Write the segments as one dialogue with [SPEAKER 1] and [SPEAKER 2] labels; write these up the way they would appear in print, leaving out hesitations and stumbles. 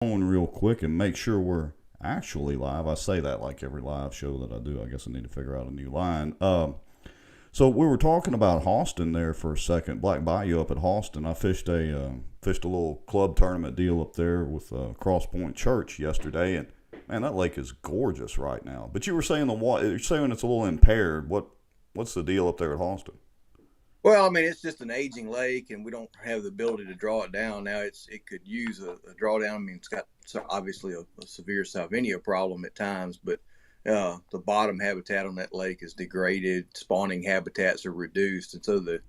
[SPEAKER 1] On real quick and make sure we're actually live. I say that like every live show that I do. I guess I need to figure out a new line. So we were talking about Halston there for a second. Black Bayou up at Halston. I fished a little club tournament deal up there with Cross Point Church yesterday, and man, that lake is gorgeous right now. But you were saying you're saying it's a little impaired. What's the deal up there at Halston?
[SPEAKER 2] Well, I mean, it's just an aging lake, and we don't have the ability to draw it down. Now, it could use a drawdown. I mean, it's got obviously a severe salvinia problem at times, but the bottom habitat on that lake is degraded. Spawning habitats are reduced, and so the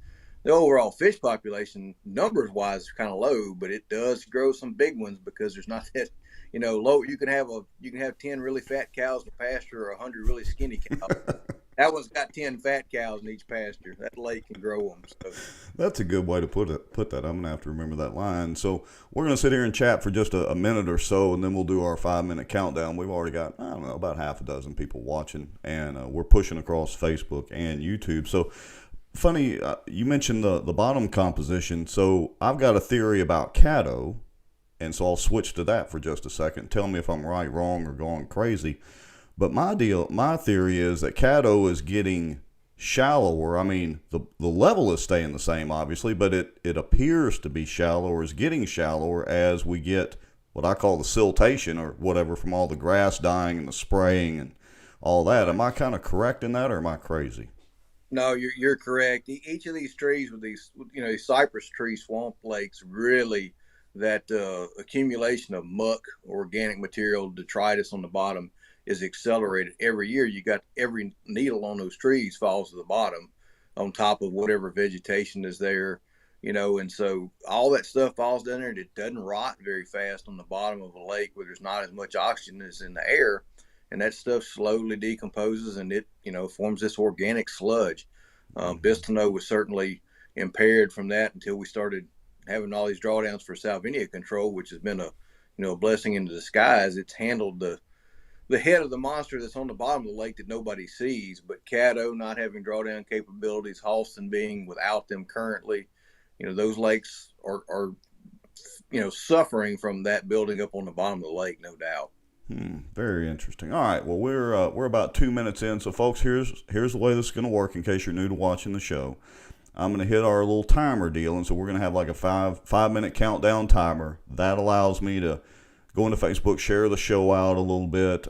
[SPEAKER 2] overall fish population, numbers-wise, is kind of low, but it does grow some big ones because there's not that, low. You can have 10 really fat cows in a pasture or 100 really skinny cows. That one's got 10 fat cows in each pasture. That lake can grow them. So.
[SPEAKER 1] That's a good way to put that. I'm going to have to remember that line. So we're going to sit here and chat for just a minute or so, and then we'll do our 5-minute countdown. We've already got, I don't know, about half a dozen people watching, and we're pushing across Facebook and YouTube. So funny, you mentioned the bottom composition. So I've got a theory about Caddo, and so I'll switch to that for just a second. Tell me if I'm right, wrong, or going crazy. But my theory is that Caddo is getting shallower. I mean, the level is staying the same, obviously, but it appears to be shallower, is getting shallower as we get what I call the siltation or whatever from all the grass dying and the spraying and all that. Am I kind of correct in that, or am I crazy?
[SPEAKER 2] No, you're correct. Each of these trees with these, these cypress tree swamp lakes, really that accumulation of muck, organic material, detritus on the bottom is accelerated every year. You got every needle on those trees falls to the bottom on top of whatever vegetation is there, and so all that stuff falls down there, and it doesn't rot very fast on the bottom of a lake where there's not as much oxygen as in the air, and that stuff slowly decomposes, and it forms this organic sludge. Bistono was certainly impaired from that until we started having all these drawdowns for salvinia control, which has been a blessing in disguise. It's handled the head of the monster that's on the bottom of the lake that nobody sees, but Caddo not having drawdown capabilities, Halston being without them currently, those lakes are suffering from that building up on the bottom of the lake, no doubt.
[SPEAKER 1] Very interesting. All right, well, we're about 2 minutes in, so folks, here's the way this is going to work in case you're new to watching the show. I'm going to hit our little timer deal, and so we're going to have like a 5-minute countdown timer. That allows me to go into Facebook, share the show out a little bit,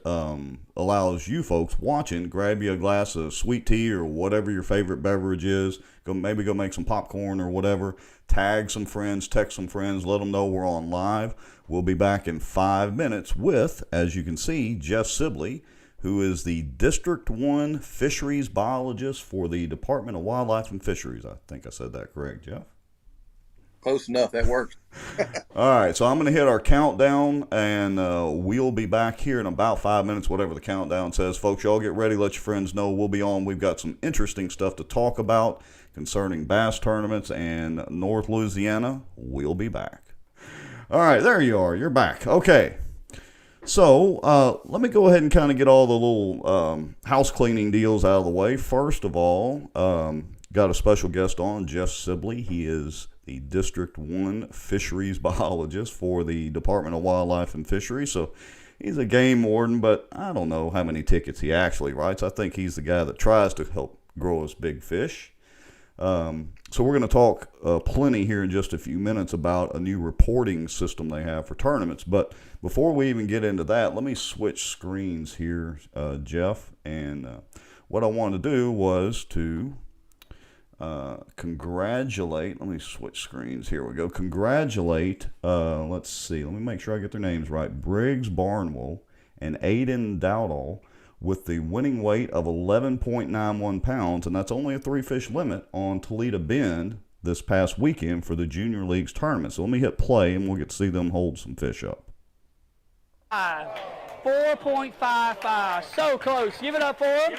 [SPEAKER 1] allows you folks watching, grab you a glass of sweet tea or whatever your favorite beverage is, maybe go make some popcorn or whatever, tag some friends, text some friends, let them know we're on live. We'll be back in 5 minutes with, as you can see, Jeff Sibley, who is the District 1 Fisheries biologist for the Department of Wildlife and Fisheries. I think I said that correct, Jeff?
[SPEAKER 2] Close enough. That works.
[SPEAKER 1] All right, so I'm going to hit our countdown, and we'll be back here in about 5 minutes, whatever the countdown says. Folks, y'all get ready. Let your friends know we'll be on. We've got some interesting stuff to talk about concerning bass tournaments and North Louisiana. We'll be back. All right, there you are. You're back. Okay. So let me go ahead and kind of get all the little house cleaning deals out of the way. First of all, got a special guest on, Jeff Sibley. He is the District 1 Fisheries biologist for the Department of Wildlife and Fisheries. So he's a game warden, but I don't know how many tickets he actually writes. I think he's the guy that tries to help grow us big fish. So we're going to talk plenty here in just a few minutes about a new reporting system they have for tournaments. But before we even get into that, let me switch screens here, Jeff. And what I wanted to do was to congratulate, let me switch screens, here we go, congratulate, let's see, let me make sure I get their names right, Briggs Barnwell and Aiden Dowdall with the winning weight of 11.91 pounds, and that's only a 3-fish limit on Toledo Bend this past weekend for the Junior Leagues tournament. So let me hit play and we'll get to see them hold some fish up.
[SPEAKER 3] 4.55, so close. Give it up for them.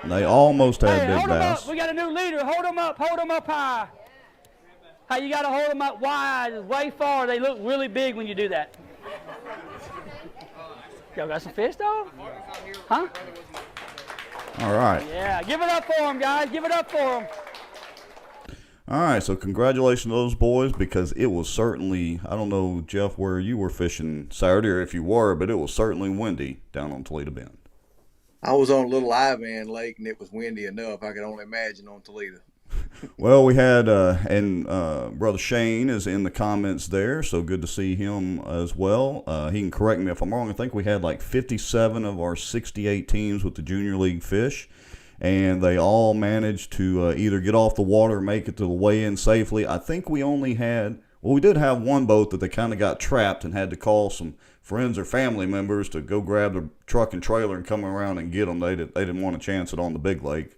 [SPEAKER 1] They almost had big
[SPEAKER 3] hold
[SPEAKER 1] bass.
[SPEAKER 3] Them up. We got a new leader. Hold them up high. Hey, you got to hold them up wide, way far. They look really big when you do that. Y'all got some fish, though? Huh?
[SPEAKER 1] All right.
[SPEAKER 3] Yeah, give it up for them, guys. Give it up for them.
[SPEAKER 1] All right, so congratulations to those boys, because it was certainly, I don't know, Jeff, where you were fishing Saturday or if you were, but it was certainly windy down on Toledo Bend.
[SPEAKER 2] I was on Little Ivan Lake, and it was windy enough. I could only imagine on Toledo.
[SPEAKER 1] Well, we had, Brother Shane is in the comments there, so good to see him as well. He can correct me if I'm wrong. I think we had like 57 of our 68 teams with the Junior League fish, and they all managed to either get off the water or make it to the weigh-in safely. I think we only had, well, we did have one boat that they kind of got trapped and had to call some friends or family members to go grab the truck and trailer and come around and get them. They didn't want to chance it on the big lake.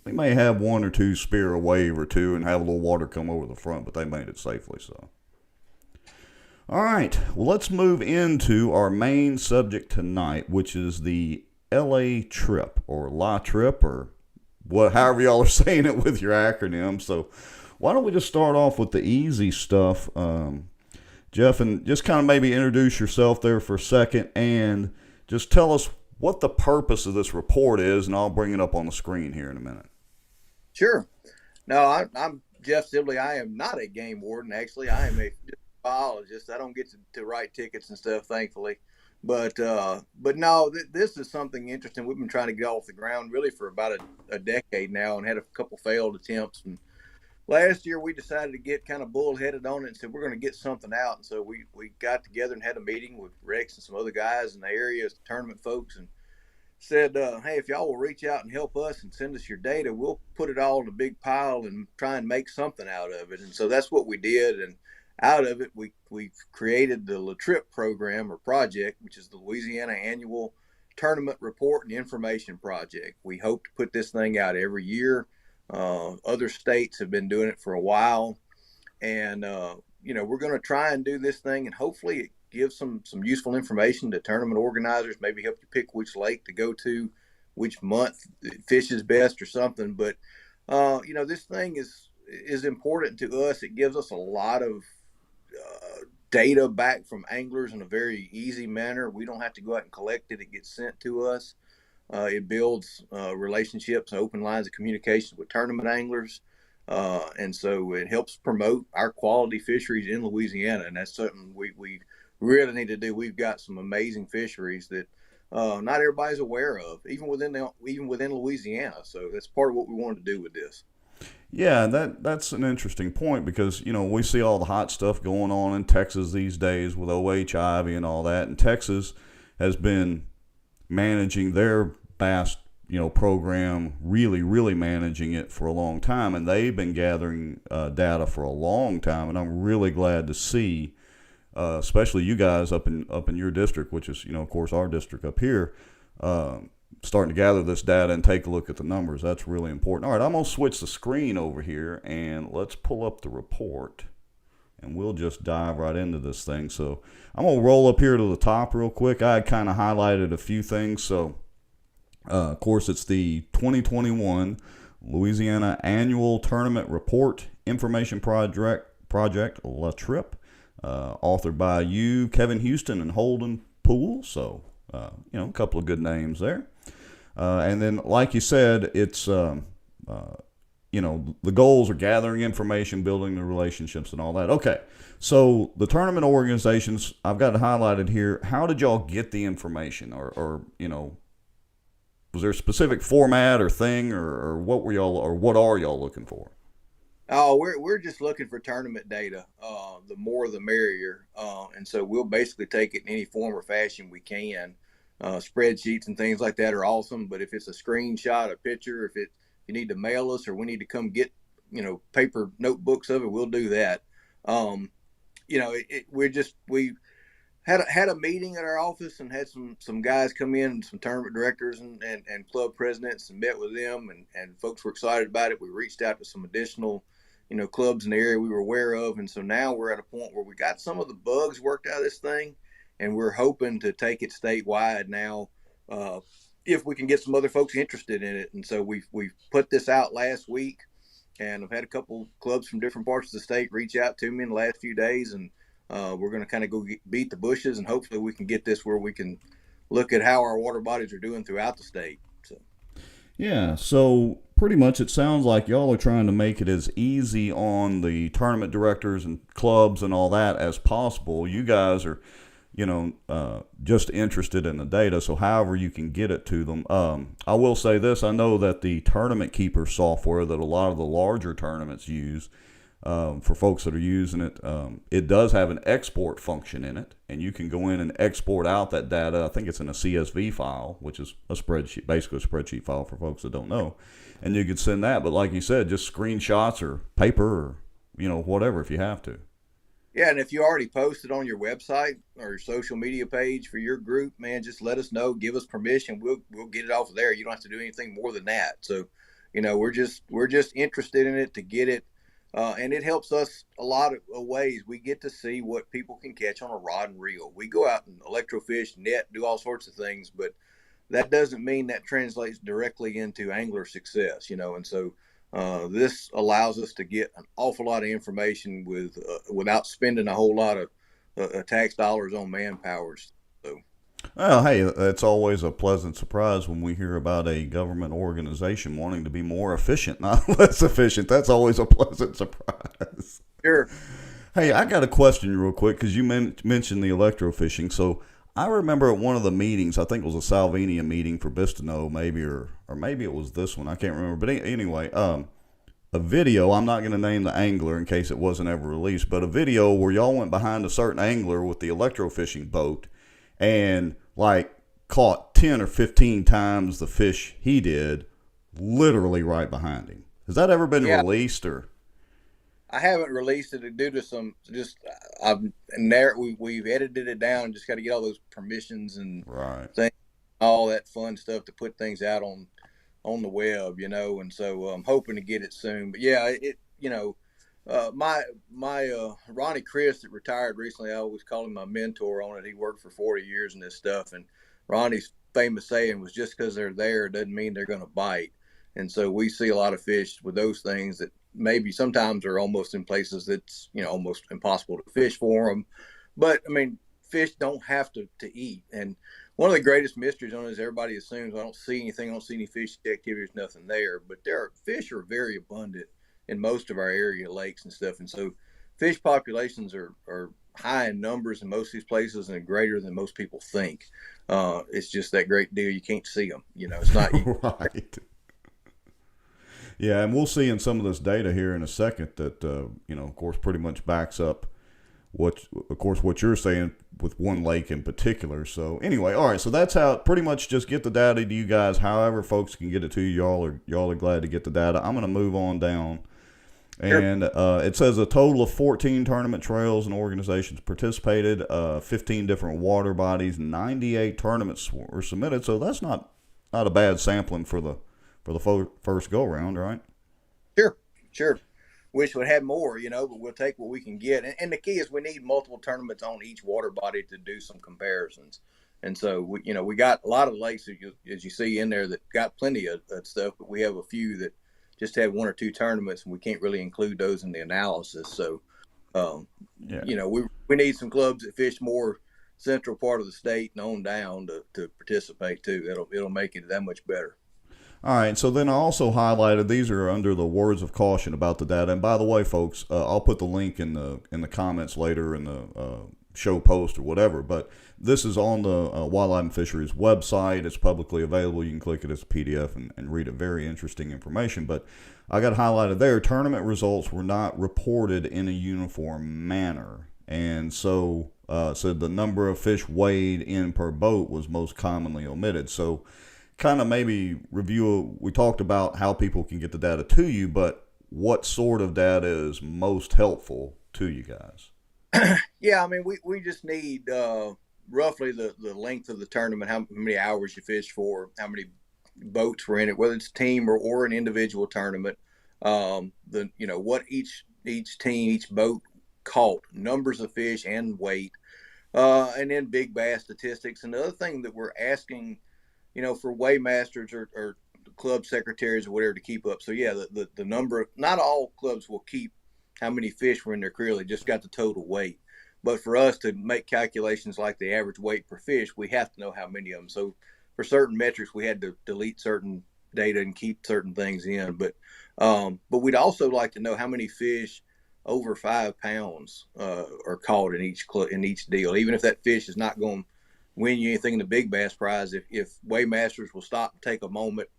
[SPEAKER 1] They may have one or two spear a wave or two and have a little water come over the front, but they made it safely. So, all right, well, let's move into our main subject tonight, which is the LATRIP or LATRIP, or however y'all are saying it with your acronym. So why don't we just start off with the easy stuff, Jeff, and just kind of maybe introduce yourself there for a second and just tell us what the purpose of this report is, and I'll bring it up on the screen here in a minute.
[SPEAKER 2] Sure. No, I'm Jeff Sibley. I am not a game warden. Actually, I am a biologist. I don't get to write tickets and stuff, thankfully. But no, this is something interesting. We've been trying to get off the ground really for about a decade now, and had a couple failed attempts. And last year we decided to get kind of bullheaded on it and said we're going to get something out. And so we got together and had a meeting with Rex and some other guys in the area, tournament folks, and said, hey, if y'all will reach out and help us and send us your data, we'll put it all in a big pile and try and make something out of it. And so that's what we did. And out of it, we created the LATRIP program or project, which is the Louisiana Annual Tournament Report and Information Project. We hope to put this thing out every year. Other states have been doing it for a while. And, we're going to try and do this thing, and hopefully it gives some useful information to tournament organizers, maybe help you pick which lake to go to, which month fishes best or something. But, this thing is important to us. It gives us a lot of data back from anglers in a very easy manner. We don't have to go out and collect it. It gets sent to us. It builds relationships and open lines of communication with tournament anglers. And so it helps promote our quality fisheries in Louisiana. And that's something we really need to do. We've got some amazing fisheries that not everybody's aware of, even within Louisiana. So that's part of what we wanted to do with this.
[SPEAKER 1] Yeah, that's an interesting point, because, we see all the hot stuff going on in Texas these days with OHIV and all that. And Texas has been managing their bass, program, really, really managing it for a long time. And they've been gathering data for a long time. And I'm really glad to see, especially you guys up in your district, which is, of course, our district up here, starting to gather this data and take a look at the numbers. That's really important. All right, I'm going to switch the screen over here, and let's pull up the report, and we'll just dive right into this thing. So I'm going to roll up here to the top real quick. I kind of highlighted a few things. So, of course, it's the 2021 Louisiana Annual Tournament Report Information Project LATRIP, authored by you, Kevin Houston, and Holden Poole. So, a couple of good names there. And then, like you said, it's, the goals are gathering information, building the relationships, and all that. Okay, so the tournament organizations, I've got it highlighted here. How did y'all get the information? Or was there a specific format or thing, or what were y'all, or what are y'all looking for?
[SPEAKER 2] Oh, we're just looking for tournament data. The more the merrier. And so we'll basically take it in any form or fashion we can. Spreadsheets and things like that are awesome, but if it's a screenshot, a picture, if you need to mail us or we need to come get, paper notebooks of it, we'll do that. We had a meeting at our office and had some guys come in, some tournament directors and club presidents, and met with them, and folks were excited about it. We reached out to some additional, clubs in the area we were aware of. And so now we're at a point where we got some of the bugs worked out of this thing, and we're hoping to take it statewide now, if we can get some other folks interested in it. And so we've put this out last week, and I've had a couple clubs from different parts of the state reach out to me in the last few days, and we're going to kind of go beat the bushes, and hopefully we can get this where we can look at how our water bodies are doing throughout the state. So,
[SPEAKER 1] yeah. So pretty much it sounds like y'all are trying to make it as easy on the tournament directors and clubs and all that as possible. You guys are, just interested in the data, so however you can get it to them. I will say this, I know that the tournament keeper software that a lot of the larger tournaments use, for folks that are using it, it does have an export function in it, and you can go in and export out that data. I think it's in a CSV file, which is a spreadsheet, basically a spreadsheet file for folks that don't know, and you could send that. But like you said, just screenshots or paper or whatever if you have to.
[SPEAKER 2] Yeah, and if you already posted on your website or your social media page for your group, man, just let us know. Give us permission. We'll get it off of there. You don't have to do anything more than that. So, we're just interested in it to get it, and it helps us a lot of ways. We get to see what people can catch on a rod and reel. We go out and electrofish, net, do all sorts of things, but that doesn't mean that translates directly into angler success. And so. This allows us to get an awful lot of information without spending a whole lot of tax dollars on manpower. So,
[SPEAKER 1] well, hey, it's always a pleasant surprise when we hear about a government organization wanting to be more efficient, not less efficient. That's always a pleasant surprise.
[SPEAKER 2] Sure.
[SPEAKER 1] Hey, I got a question real quick because you mentioned the electrofishing. So I remember at one of the meetings, I think it was a Salvinia meeting for Bistano, maybe, or maybe it was this one. I can't remember. But anyway, a video, I'm not going to name the angler in case it wasn't ever released, but a video where y'all went behind a certain angler with the electrofishing boat and caught 10 or 15 times the fish he did, literally right behind him. Has that ever been released or?
[SPEAKER 2] I haven't released it due to we've edited it down and just got to get all those permissions and things, all that fun stuff to put things out on the web, and so I'm hoping to get it soon. But yeah, my Ronnie Chris that retired recently, I always call him my mentor on it. He worked for 40 years in this stuff, and Ronnie's famous saying was, just because they're there doesn't mean they're going to bite. And so we see a lot of fish with those things that maybe sometimes are almost in places that's, almost impossible to fish for them. But I mean, fish don't have to eat. And one of the greatest mysteries on it is everybody assumes, I don't see anything, I don't see any fish activity, there's nothing there. But fish are very abundant in most of our area lakes and stuff. And so fish populations are high in numbers in most of these places and greater than most people think. It's just that great deal. You can't see them. It's not
[SPEAKER 1] right. Yeah, and we'll see in some of this data here in a second that, of course, pretty much backs up what you're saying with one lake in particular. So anyway, all right, so that's how pretty much just get the data to you guys. However folks can get it to you, y'all are glad to get the data. I'm going to move on down. And it says a total of 14 tournament trails and organizations participated, 15 different water bodies, 98 tournaments were submitted. So that's not a bad sampling for the first go round, right?
[SPEAKER 2] Sure. Wish we'd had more, but we'll take what we can get. And the key is we need multiple tournaments on each water body to do some comparisons. And so, we got a lot of lakes, as you see in there, that got plenty of stuff, but we have a few that just have one or two tournaments, and we can't really include those in the analysis. So, we need some clubs that fish more central part of the state and on down to participate too. It'll make it that much better.
[SPEAKER 1] All right, so then I also highlighted, these are under the words of caution about the data. And by the way, folks, I'll put the link in the comments later in the show post or whatever. But this is on the Wildlife and Fisheries website. It's publicly available. You can click it as a PDF and read it. Very interesting information. But I got highlighted there, tournament results were not reported in a uniform manner. And so the number of fish weighed in per boat was most commonly omitted. So kind of maybe review, we talked about how people can get the data to you, but what sort of data is most helpful to you guys?
[SPEAKER 2] Yeah, I mean, we just need roughly the length of the tournament, how many hours you fish for, how many boats were in it, whether it's a team or an individual tournament, what each team, each boat caught, numbers of fish and weight, and then big bass statistics. And the other thing that we're asking, for weighmasters or club secretaries or whatever to keep up. So yeah, the number of, not all clubs will keep how many fish were in their creel. They just got the total weight. But for us to make calculations like the average weight per fish, we have to know how many of them. So for certain metrics, we had to delete certain data and keep certain things in. But we'd also like to know how many fish over 5 pounds are caught in each deal. Even if that fish is not going to win you anything in the big bass prize, if weighmasters will stop and take a moment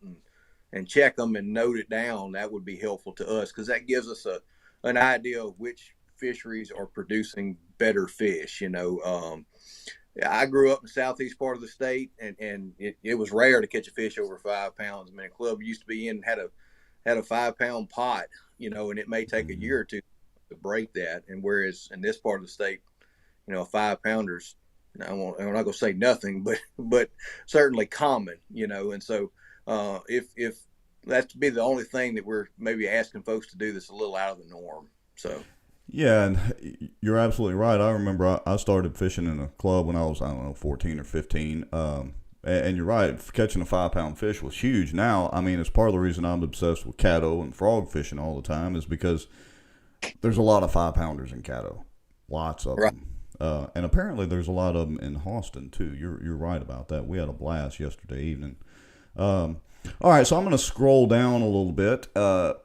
[SPEAKER 2] and check them and note it down, that would be helpful to us, because that gives us an idea of which fisheries are producing better fish. I grew up in the southeast part of the state, and it was rare to catch a fish over 5 pounds. I mean, a club used to be in had a 5 pound pot, and it may take a year or two to break that. And whereas in this part of the state, a 5 pounder's, I'm not going to say nothing, but certainly common, And so if that's to be the only thing that we're maybe asking folks to do that's a little out of the norm. So.
[SPEAKER 1] Yeah, and you're absolutely right. I remember I started fishing in a club when I was, 14 or 15. And you're right, catching a 5 pound fish was huge. Now, I mean, it's part of the reason I'm obsessed with caddo and frog fishing all the time, is because there's a lot of 5 pounders in caddo, lots of them. And apparently there's a lot of them in Austin too. You're right about that. We had a blast yesterday evening. All right, so I'm going to scroll down a little bit.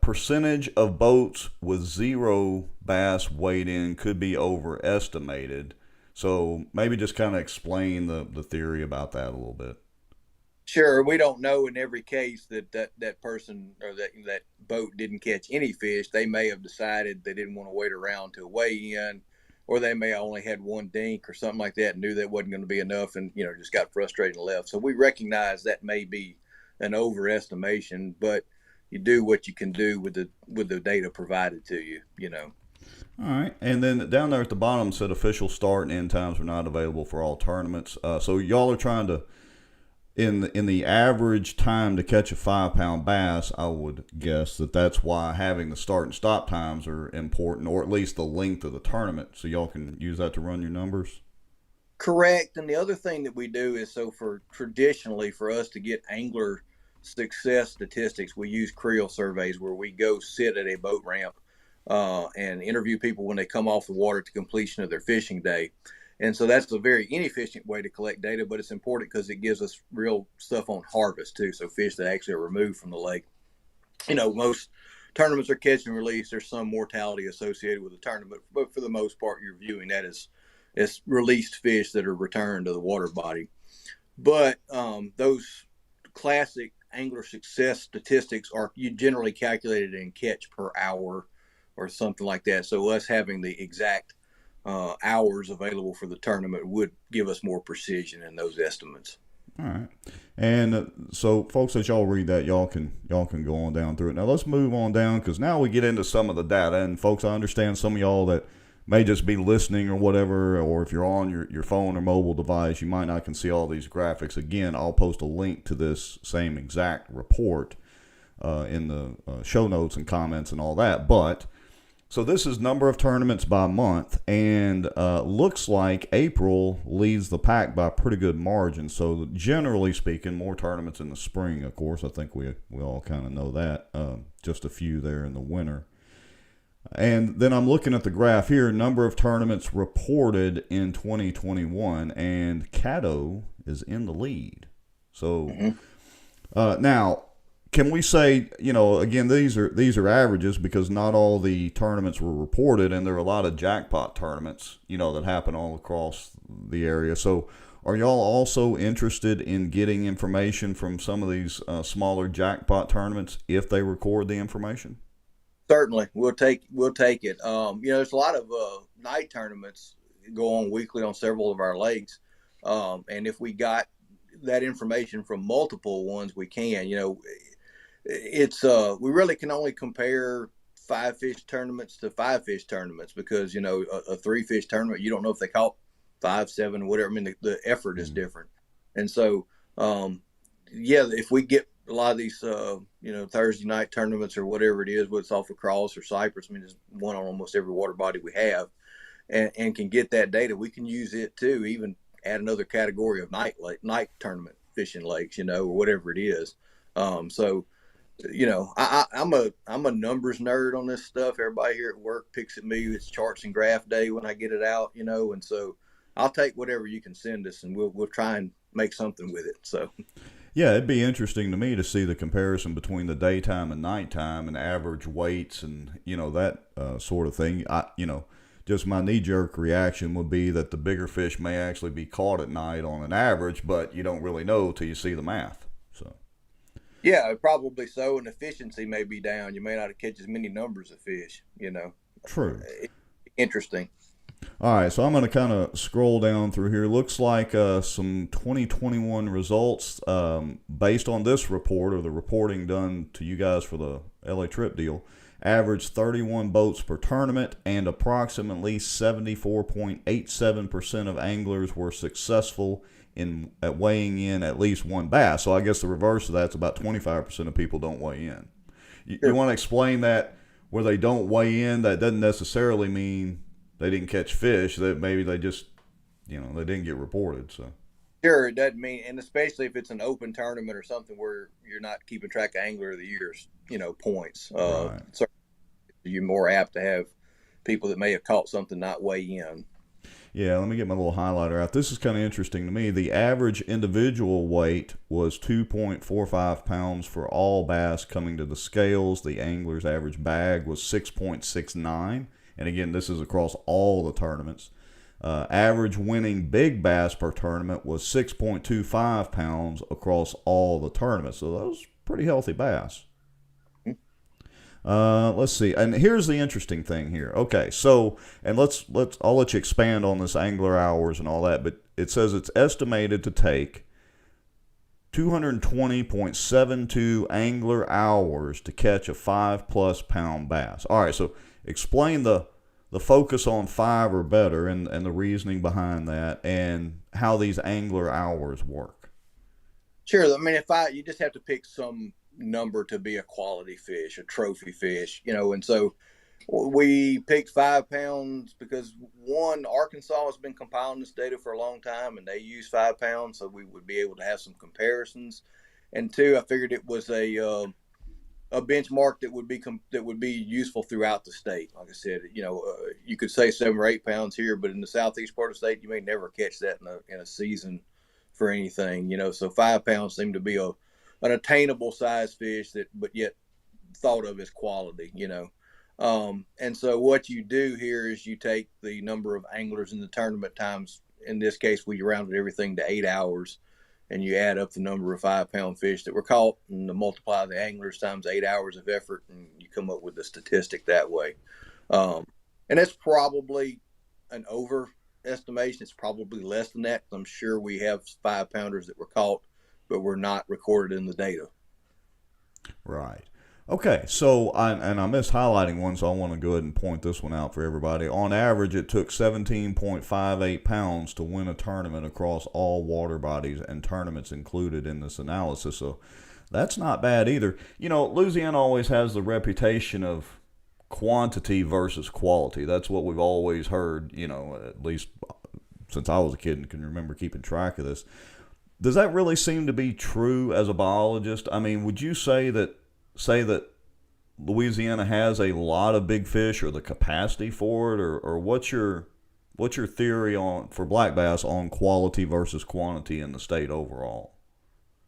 [SPEAKER 1] Percentage of boats with zero bass weighed in could be overestimated. So maybe just kind of explain the theory about that a little bit.
[SPEAKER 2] Sure. We don't know in every case that person or that boat didn't catch any fish. They may have decided they didn't want to wait around to weigh in, or they may have only had one dink or something like that and knew that wasn't going to be enough and, just got frustrated and left. So we recognize that may be an overestimation, but you do what you can do with the data provided to you.
[SPEAKER 1] All right, and then down there at the bottom said official start and end times are not available for all tournaments. So y'all are trying to, in the average time to catch a 5 pound bass, I would guess that's why having the start and stop times are important, or at least the length of the tournament, so y'all can use that to run your numbers.
[SPEAKER 2] Correct. And the other thing that we do is, so traditionally for us to get angler success statistics, we use creel surveys where we go sit at a boat ramp and interview people when they come off the water to completion of their fishing day. And so that's a very inefficient way to collect data, but it's important because it gives us real stuff on harvest too. So fish that actually are removed from the lake. Most tournaments are catch and release. There's some mortality associated with the tournament, but for the most part, you're viewing that as released fish that are returned to the water body. But those classic angler success statistics are generally calculated in catch per hour or something like that. So us having the exact hours available for the tournament would give us more precision in those estimates.
[SPEAKER 1] All right. And so folks, as y'all read that, y'all can go on down through it. Now let's move on down, because now we get into some of the data. And folks, I understand some of y'all that may just be listening or whatever, or if you're on your phone or mobile device, you might not can see all these graphics. Again, I'll post a link to this same exact report in the show notes and comments and all that. But so this is number of tournaments by month, and looks like April leads the pack by a pretty good margin. So generally speaking, more tournaments in the spring, of course. I think we all kind of know that. Just a few there in the winter. And then I'm looking at the graph here, number of tournaments reported in 2021, and Caddo is in the lead. So now, can we say, again, these are averages, because not all the tournaments were reported, and there are a lot of jackpot tournaments, that happen all across the area. So are y'all also interested in getting information from some of these smaller jackpot tournaments if they record the information?
[SPEAKER 2] Certainly, we'll take it. There's a lot of night tournaments go on weekly on several of our lakes, and if we got that information from multiple ones, we can. It's we really can only compare 5 fish tournaments to 5 fish tournaments, because a 3 fish tournament, you don't know if they caught 5, 7, whatever. I mean, the effort is different, and so if we get a lot of these, Thursday night tournaments or whatever it is, whether it's off of Cross or Cypress, I mean, there's one on almost every water body we have, and can get that data. We can use it to even add another category of night tournament fishing lakes, or whatever it is. I'm a numbers nerd on this stuff. Everybody here at work picks at me. It's charts and graph day when I get it out, and so I'll take whatever you can send us, and we'll try and make something with it. So.
[SPEAKER 1] Yeah, it'd be interesting to me to see the comparison between the daytime and nighttime and average weights and, that sort of thing. Just my knee-jerk reaction would be that the bigger fish may actually be caught at night on an average, but you don't really know till you see the math. So.
[SPEAKER 2] Yeah, probably so. And efficiency may be down. You may not catch as many numbers of fish,
[SPEAKER 1] True.
[SPEAKER 2] Interesting.
[SPEAKER 1] All right, so I'm going to kind of scroll down through here. Looks like some 2021 results based on this report, or the reporting done to you guys for the LATRIP deal. Averaged 31 boats per tournament, and approximately 74.87% of anglers were successful at weighing in at least one bass. So I guess the reverse of that's about 25% of people don't weigh in. You want to explain that where they don't weigh in? That doesn't necessarily mean they didn't catch fish. That maybe they just, they didn't get reported. So.
[SPEAKER 2] Sure, it doesn't mean, and especially if it's an open tournament or something where you're not keeping track of Angler of the Year's, points.
[SPEAKER 1] Right.
[SPEAKER 2] So you're more apt to have people that may have caught something not weigh in.
[SPEAKER 1] Yeah, let me get my little highlighter out. This is kind of interesting to me. The average individual weight was 2.45 pounds for all bass coming to the scales. The angler's average bag was 6.69. And again, this is across all the tournaments. Average winning big bass per tournament was 6.25 pounds across all the tournaments. So that was pretty healthy bass. Let's see. And here's the interesting thing here. Okay, so, and I'll let you expand on this angler hours and all that, but it says it's estimated to take 220.72 angler hours to catch a 5+ pound bass. All right, so explain the focus on 5 or better and the reasoning behind that and how these angler hours work.
[SPEAKER 2] Sure. I mean, you just have to pick some number to be a quality fish, a trophy fish, and so we picked 5 pounds because one, Arkansas has been compiling this data for a long time and they use 5 pounds, so we would be able to have some comparisons. And two, I figured it was a benchmark that would be useful throughout the state. Like I said, you could say 7 or 8 pounds here, but in the southeast part of the state, you may never catch that in a season for anything. So 5 pounds seemed to be an attainable size fish but yet thought of as quality. And so what you do here is you take the number of anglers in the tournament times. In this case, we rounded everything to 8 hours. And you add up the number of 5 pound fish that were caught and multiply the anglers times 8 hours of effort, and you come up with the statistic that way. And that's probably an overestimation. It's probably less than that. I'm sure we have 5 pounders that were caught, but were not recorded in the data.
[SPEAKER 1] Right. Okay, so I missed highlighting one, so I want to go ahead and point this one out for everybody. On average, it took 17.58 pounds to win a tournament across all water bodies and tournaments included in this analysis. So that's not bad either. Louisiana always has the reputation of quantity versus quality. That's what we've always heard, at least since I was a kid and can remember keeping track of this. Does that really seem to be true as a biologist? I mean, would you say that Louisiana has a lot of big fish or the capacity for it, or what's your theory for black bass on quality versus quantity in the state overall?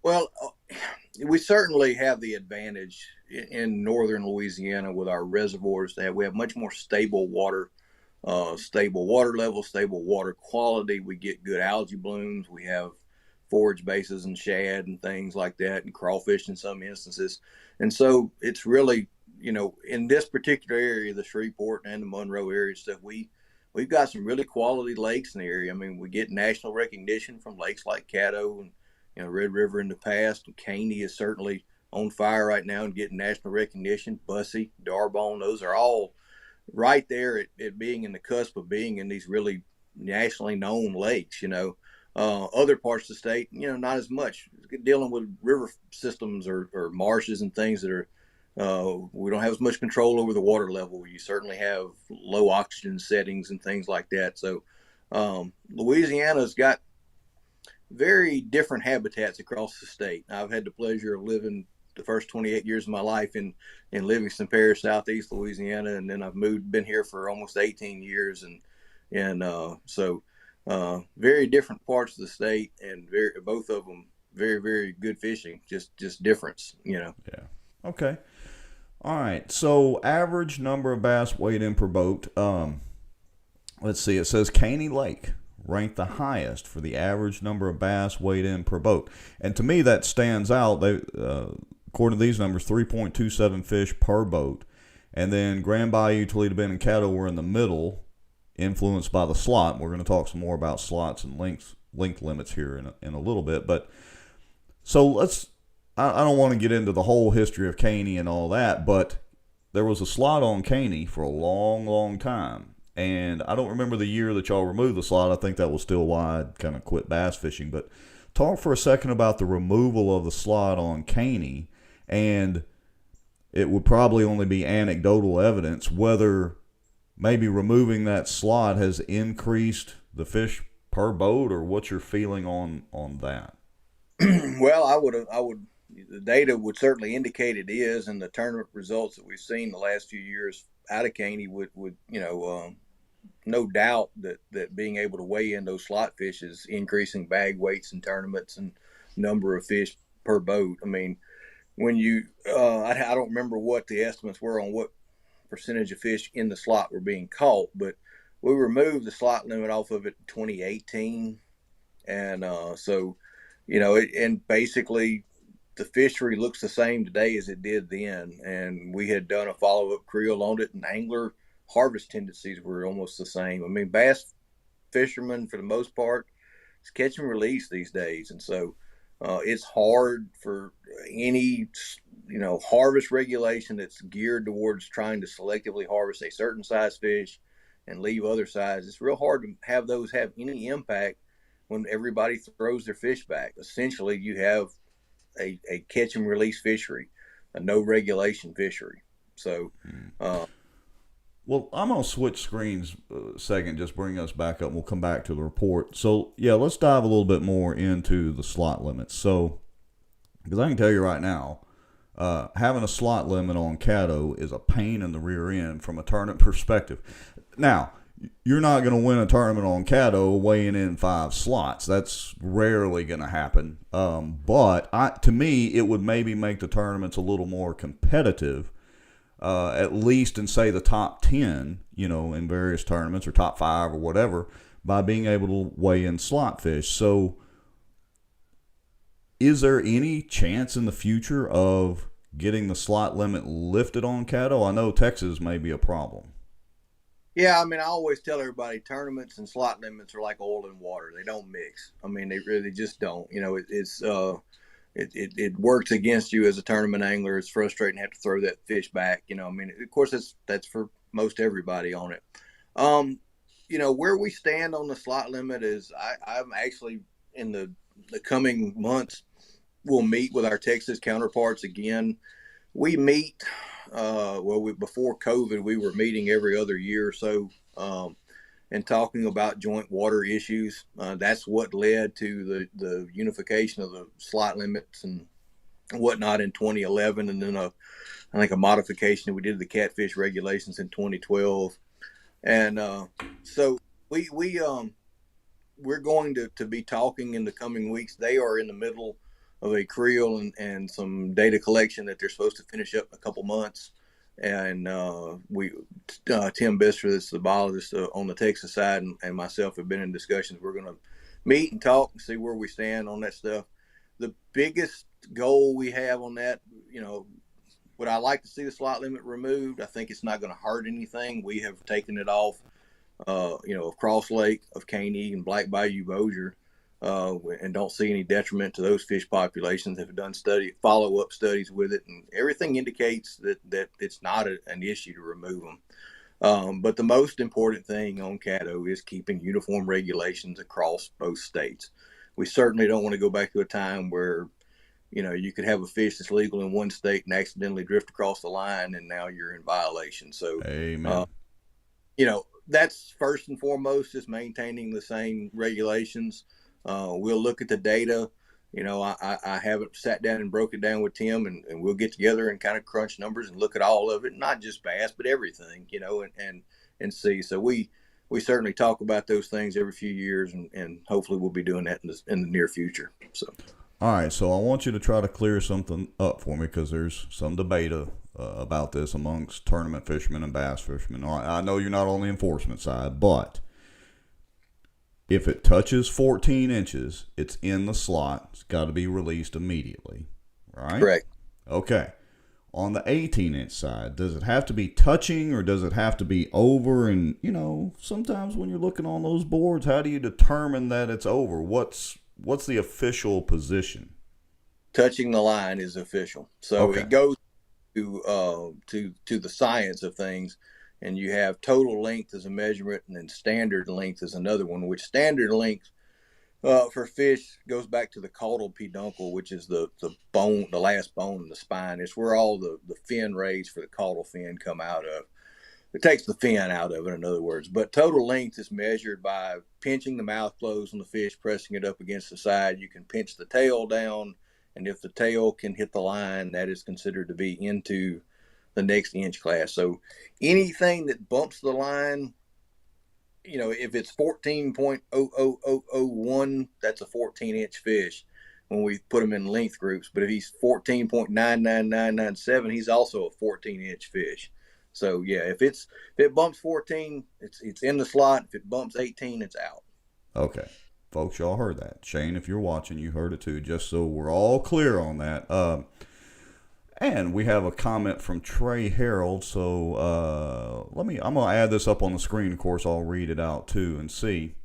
[SPEAKER 2] Well, we certainly have the advantage in northern Louisiana with our reservoirs that we have much more stable water level, stable water quality. We get good algae blooms. We have forage bases and shad and things like that, and crawfish in some instances. And so it's really, in this particular area, the Shreveport and the Monroe area stuff, we've got some really quality lakes in the area. I mean, we get national recognition from lakes like Caddo and, Red River in the past. And Caney is certainly on fire right now and getting national recognition. Bussy, Darbone, those are all right there at being in the cusp of being in these really nationally known lakes, Other parts of the state, not as much. Dealing with river systems or marshes and things that are, we don't have as much control over the water level. You certainly have low oxygen settings and things like that. So Louisiana's got very different habitats across the state. I've had the pleasure of living the first 28 years of my life in Livingston Parish, southeast Louisiana, and then I've been here for almost 18 years, and so very different parts of the state, and both of them very, very good fishing, just difference, you know.
[SPEAKER 1] Yeah. Okay. All right. So average number of bass weighed in per boat. Let's see. It says Caney Lake ranked the highest for the average number of bass weighed in per boat, and to me that stands out. They, according to these numbers, 3.27 fish per boat, and then Grand Bayou, Toledo Bend, and Caddo were in the middle, influenced by the slot. We're going to talk some more about slots and length limits here in a little bit, but so let's. I don't want to get into the whole history of Caney and all that, but there was a slot on Caney for a long, long time. And I don't remember the year that y'all removed the slot. I think that was still why I kind of quit bass fishing. But talk for a second about the removal of the slot on Caney. And it would probably only be anecdotal evidence whether maybe removing that slot has increased the fish per boat, or what's your feeling on that?
[SPEAKER 2] Well, I would. The data would certainly indicate it is, and the tournament results that we've seen the last few years out of Caney would no doubt that being able to weigh in those slot fish is increasing bag weights in tournaments and number of fish per boat. I mean, when you I don't remember what the estimates were on what percentage of fish in the slot were being caught, but we removed the slot limit off of it in 2018, and so and basically the fishery looks the same today as it did then, and we had done a follow-up creel on it, and angler harvest tendencies were almost the same. I mean, bass fishermen, for the most part, it's catch and release these days, and so it's hard for any harvest regulation that's geared towards trying to selectively harvest a certain size fish and leave other size. It's real hard to have those have any impact when everybody throws their fish back. Essentially, you have a catch and release fishery, a no regulation fishery. So,
[SPEAKER 1] well, I'm going to switch screens a second, just bring us back up. We'll come back to the report. So, yeah, let's dive a little bit more into the slot limits. So, because I can tell you right now, having a slot limit on Caddo is a pain in the rear end from a tournament perspective. Now, you're not going to win a tournament on Caddo weighing in 5 slots. That's rarely going to happen. But to me, it would maybe make the tournaments a little more competitive, at least in, say, the top 10, in various tournaments, or top 5 or whatever, by being able to weigh in slot fish. So is there any chance in the future of getting the slot limit lifted on Caddo? I know Texas may be a problem.
[SPEAKER 2] Yeah, I mean, I always tell everybody tournaments and slot limits are like oil and water. They don't mix. I mean, they really just don't. It works against you as a tournament angler. It's frustrating to have to throw that fish back. I mean, of course, that's for most everybody on it. Where we stand on the slot limit is I'm actually in the coming months, we'll meet with our Texas counterparts again. We meet. Before COVID, we were meeting every other year or so and talking about joint water issues. That's what led to the unification of the slot limits and whatnot in 2011, and then I think a modification we did to the catfish regulations in 2012. And so we're going to be talking in the coming weeks. They are in the middle of a creel and some data collection that they're supposed to finish up in a couple months. And Tim Bister, that's the biologist on the Texas side, and myself have been in discussions. We're going to meet and talk and see where we stand on that stuff. The biggest goal we have on that, would I like to see the slot limit removed? I think it's not going to hurt anything. We have taken it off, of Cross Lake, of Caney, and Black Bayou Bossier. And don't see any detriment to those fish populations. Have done follow-up studies with it, and everything indicates that it's not an issue to remove them. But the most important thing on Caddo is keeping uniform regulations across both states. We certainly don't want to go back to a time where, you could have a fish that's legal in one state and accidentally drift across the line, and now you're in violation. So,
[SPEAKER 1] amen.
[SPEAKER 2] That's first and foremost, is maintaining the same regulations. We'll look at the data. I haven't sat down and broke it down with Tim, and we'll get together and kind of crunch numbers and look at all of it, not just bass, but everything, and see. So we certainly talk about those things every few years, and hopefully we'll be doing that in the near future. So,
[SPEAKER 1] All right, so I want you to try to clear something up for me because there's some debate about this amongst tournament fishermen and bass fishermen. All right, I know you're not on the enforcement side, but if it touches 14 inches, it's in the slot. It's got to be released immediately, right?
[SPEAKER 2] Correct.
[SPEAKER 1] Okay. On the 18-inch side, does it have to be touching or does it have to be over? And, you know, sometimes when you're looking on those boards, how do you determine that it's over? What's the official position?
[SPEAKER 2] Touching the line is official. So
[SPEAKER 1] Okay.
[SPEAKER 2] it goes to the science of things, and you have total length as a measurement, and then standard length is another one. Which standard length for fish goes back to the caudal peduncle, which is the bone, the last bone in the spine. It's where all the fin rays for the caudal fin come out of. It takes the fin out of it, in other words. But total length is measured by pinching the mouth closed on the fish, pressing it up against the side. You can pinch the tail down, and if the tail can hit the line, that is considered to be into the next inch class. So anything that bumps the line, you know, if it's 14.00001, that's a 14-inch fish when we put him in length groups. But if he's 14.999997, he's also a 14-inch fish. So yeah, if it bumps 14, it's in the slot. If it bumps 18, it's out.
[SPEAKER 1] Okay. Folks, y'all heard that. Shane, if you're watching, you heard it too, just so we're all clear on that. And we have a comment from Trey Harold. So I'm going to add this up on the screen. Of course, I'll read it out too and see.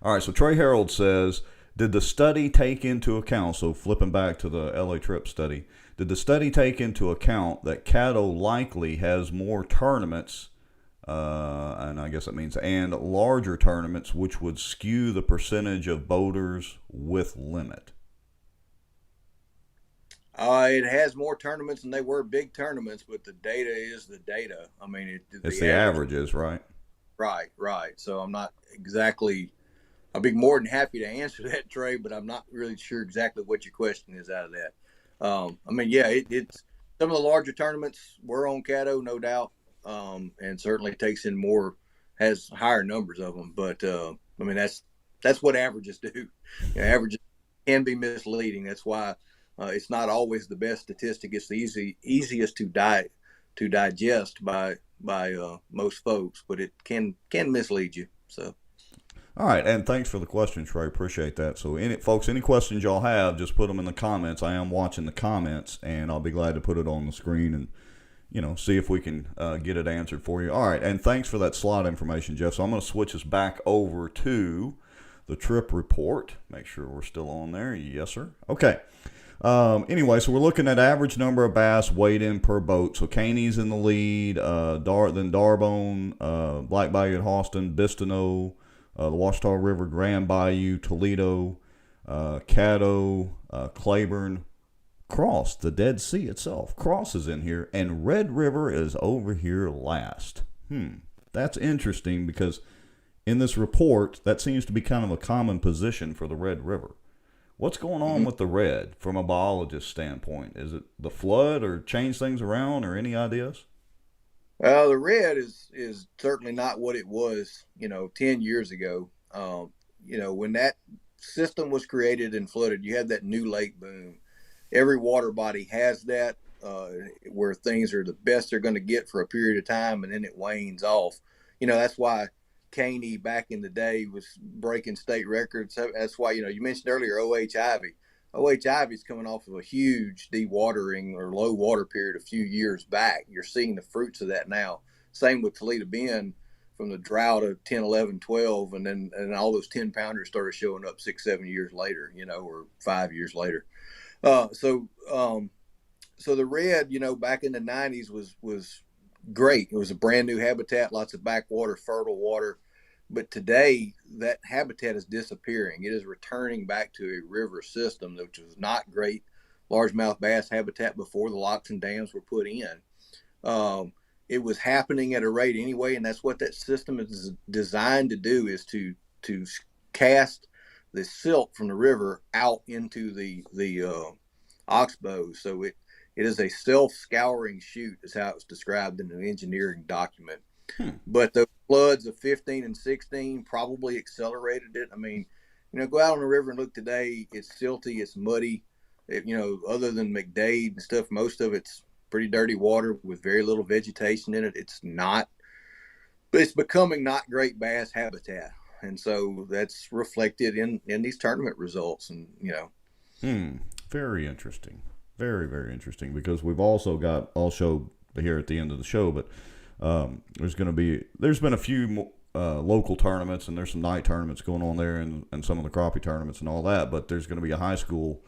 [SPEAKER 1] All right, so Trey Harold says, did the study take into account, so flipping back to the LATRIP study, did the study take into account that Caddo likely has more tournaments, and I guess that means and larger tournaments, which would skew the percentage of boaters with limit?
[SPEAKER 2] It has more tournaments, and they were big tournaments, but the data is the data. I mean,
[SPEAKER 1] It's the averages, right?
[SPEAKER 2] Right. So I'm not exactly. I'll be more than happy to answer that, Trey, but I'm not really sure exactly what your question is out of that. I mean, yeah, it's some of the larger tournaments were on Caddo, no doubt, and certainly takes in more, has higher numbers of them. But I mean, that's what averages do. You know, averages can be misleading. That's why it's not always the best statistic. It's the easiest to digest by most folks, but it can mislead you. So.
[SPEAKER 1] All right, and thanks for the question, Trey. Appreciate that. So, any questions y'all have, just put them in the comments. I am watching the comments, and I'll be glad to put it on the screen and, you know, see if we can get it answered for you. All right, and thanks for that slot information, Jeff. So I'm going to switch us back over to the trip report. Make sure we're still on there. Yes, sir. Okay. Anyway, so we're looking at average number of bass weighed in per boat. So Caney's in the lead, then Darbone, Black Bayou at Austin, Bistineau, the Washita River, Grand Bayou, Toledo, Caddo, Claiborne, Cross, the Dead Sea itself. Cross is in here, and Red River is over here last. That's interesting because in this report, that seems to be kind of a common position for the Red River. What's going on with the Red from a biologist standpoint? Is it the flood or change things around or any ideas?
[SPEAKER 2] The Red is certainly not what it was, 10 years ago. When that system was created and flooded, you had that new lake boom. Every water body has that, where things are the best they're going to get for a period of time, and then it wanes off. That's why Caney back in the day was breaking state records. That's why, you mentioned earlier O.H. Ivy. O.H. Ivy's coming off of a huge dewatering or low water period a few years back. You're seeing the fruits of that now. Same with Toledo Bend from the drought of 10, 11, 12, and all those 10-pounders started showing up 6, 7 years later, or 5 years later. So the Red, back in the 90s was great. It was a brand new habitat, lots of backwater, fertile water. But today, that habitat is disappearing. It is returning back to a river system, which was not great largemouth bass habitat before the locks and dams were put in. It was happening at a rate anyway, and that's what that system is designed to do, is to cast the silt from the river out into the oxbows. So it is a self-scouring chute, is how it's described in an engineering document. But the floods of 15 and 16 probably accelerated it. I mean, go out on the river and look today. It's silty, it's muddy. Other than McDade and stuff, most of it's pretty dirty water with very little vegetation in it. It's becoming not great bass habitat. And so that's reflected in these tournament results. And,
[SPEAKER 1] Very interesting. Very, very interesting, because we've also got, I'll show here at the end of the show, but there's been a few local tournaments, and there's some night tournaments going on there, and some of the crappie tournaments and all that, but there's going to be a high school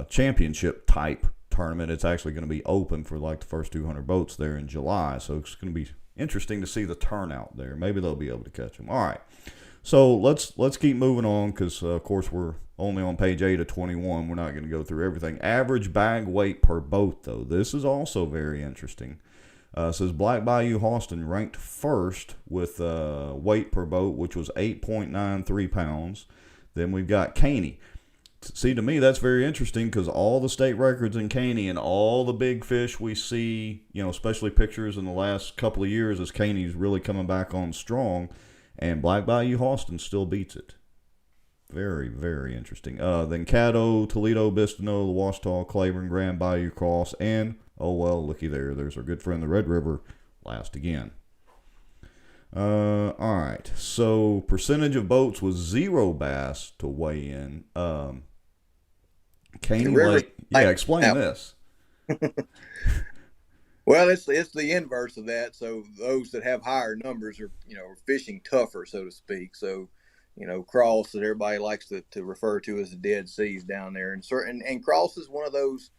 [SPEAKER 1] championship type tournament. It's actually going to be open for like the first 200 boats there in July, so it's going to be interesting to see the turnout there. Maybe they'll be able to catch them. All right, so let's keep moving on, because of course we're only on page 8 of 21. We're not going to go through everything. Average bag weight per boat, though. This is also very interesting. It says Black Bayou Austin ranked first with weight per boat, which was 8.93 pounds. Then we've got Caney. See, to me, that's very interesting, because all the state records in Caney and all the big fish we see, especially pictures in the last couple of years, as Caney's really coming back on strong, and Black Bayou Austin still beats it. Very, very interesting. Then Caddo, Toledo, Bistineau, the Washita, Claiborne, Grand Bayou, Cross, and, oh well, looky there. There's our good friend, the Red River, last again. All right. So, percentage of boats with 0 bass to weigh in. Caney Lake. Yeah, explain this.
[SPEAKER 2] Well, it's the inverse of that. So those that have higher numbers are fishing tougher, so to speak. So Cross, that everybody likes to refer to as the Dead Seas down there, and Cross is one of those.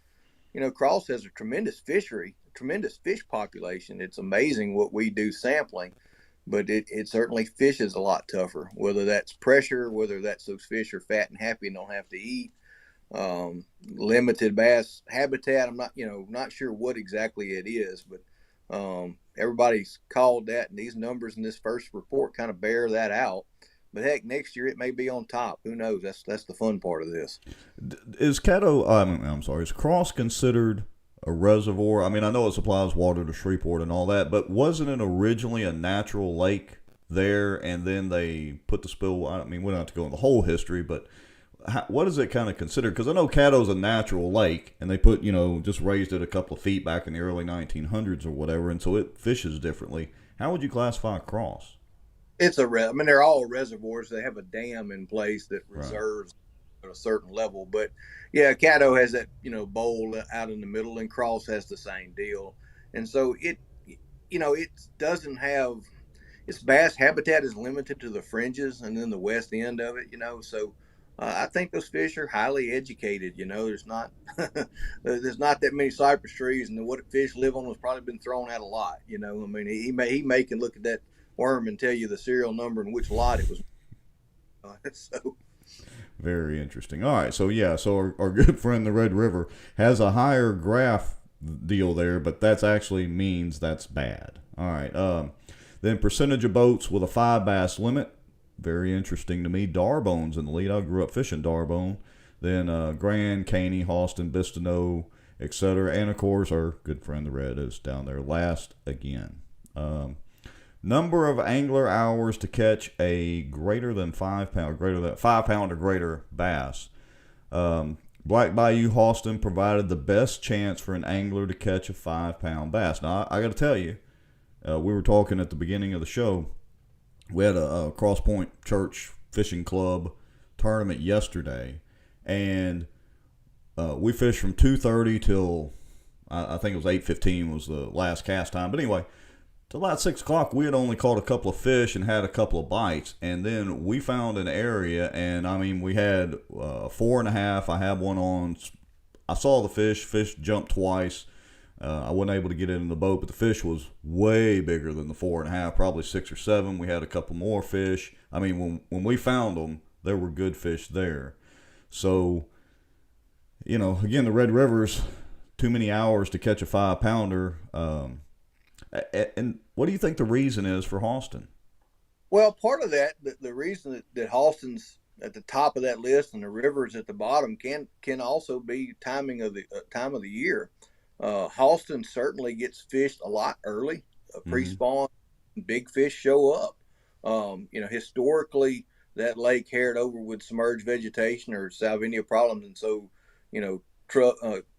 [SPEAKER 2] Cross has a tremendous fishery, tremendous fish population. It's amazing what we do sampling, but it certainly fishes a lot tougher. Whether that's pressure, whether that's those fish are fat and happy and don't have to eat. Limited bass habitat. I'm not sure what exactly it is, but everybody's called that, and these numbers in this first report kind of bear that out. But heck, next year it may be on top. Who knows? That's the fun part of this.
[SPEAKER 1] Is is Cross considered a reservoir? I mean, I know it supplies water to Shreveport and all that, but wasn't it originally a natural lake there, and then they put the spill? I mean, we don't have to go into the whole history, but what is it kind of considered? Because I know Caddo's a natural lake, and they put, just raised it a couple of feet back in the early 1900s or whatever, and so it fishes differently. How would you classify Cross?
[SPEAKER 2] They're all reservoirs. They have a dam in place that reserves at a certain level. But yeah, Caddo has that, bowl out in the middle, and Cross has the same deal. And so it doesn't have, its bass habitat is limited to the fringes and then the west end of it, so I think those fish are highly educated. There's not there's not that many cypress trees, and what fish live on has probably been thrown out a lot. He may can look at that worm and tell you the serial number and which lot it was. So
[SPEAKER 1] very interesting. All right, so our good friend the Red River has a higher graph deal there, but that's actually means that's bad. All right, then percentage of boats with a 5 bass limit. Very interesting to me. Darbone's in the lead. I grew up fishing Darbone. Then Grand, Caney, Austin, Bistineau, etc. And, of course, our good friend the Red is down there last again. Number of angler hours to catch a greater than 5 pound or greater bass. Black Bayou Austin provided the best chance for an angler to catch a 5 pound bass. Now, I got to tell you, we were talking at the beginning of the show. We had a Cross Point Church Fishing Club tournament yesterday, and we fished from 2:30 till I think it was 8:15 was the last cast time. But anyway, till about 6 o'clock, we had only caught a couple of fish and had a couple of bites, and then we found an area, and I mean, we had 4.5. I had one on. I saw the fish jumped twice. I wasn't able to get it in the boat, but the fish was way bigger than the 4.5, probably 6 or 7. We had a couple more fish. I mean, when we found them, there were good fish there. So, again, the Red River's too many hours to catch a 5 pounder. And what do you think the reason is for Austin?
[SPEAKER 2] Well, part of that, the reason that Austin's at the top of that list and the River's at the bottom can also be timing of the time of the year. Halston certainly gets fished a lot early, pre-spawn, big fish show up. Historically, that lake haired over with submerged vegetation or salvinia problems, and so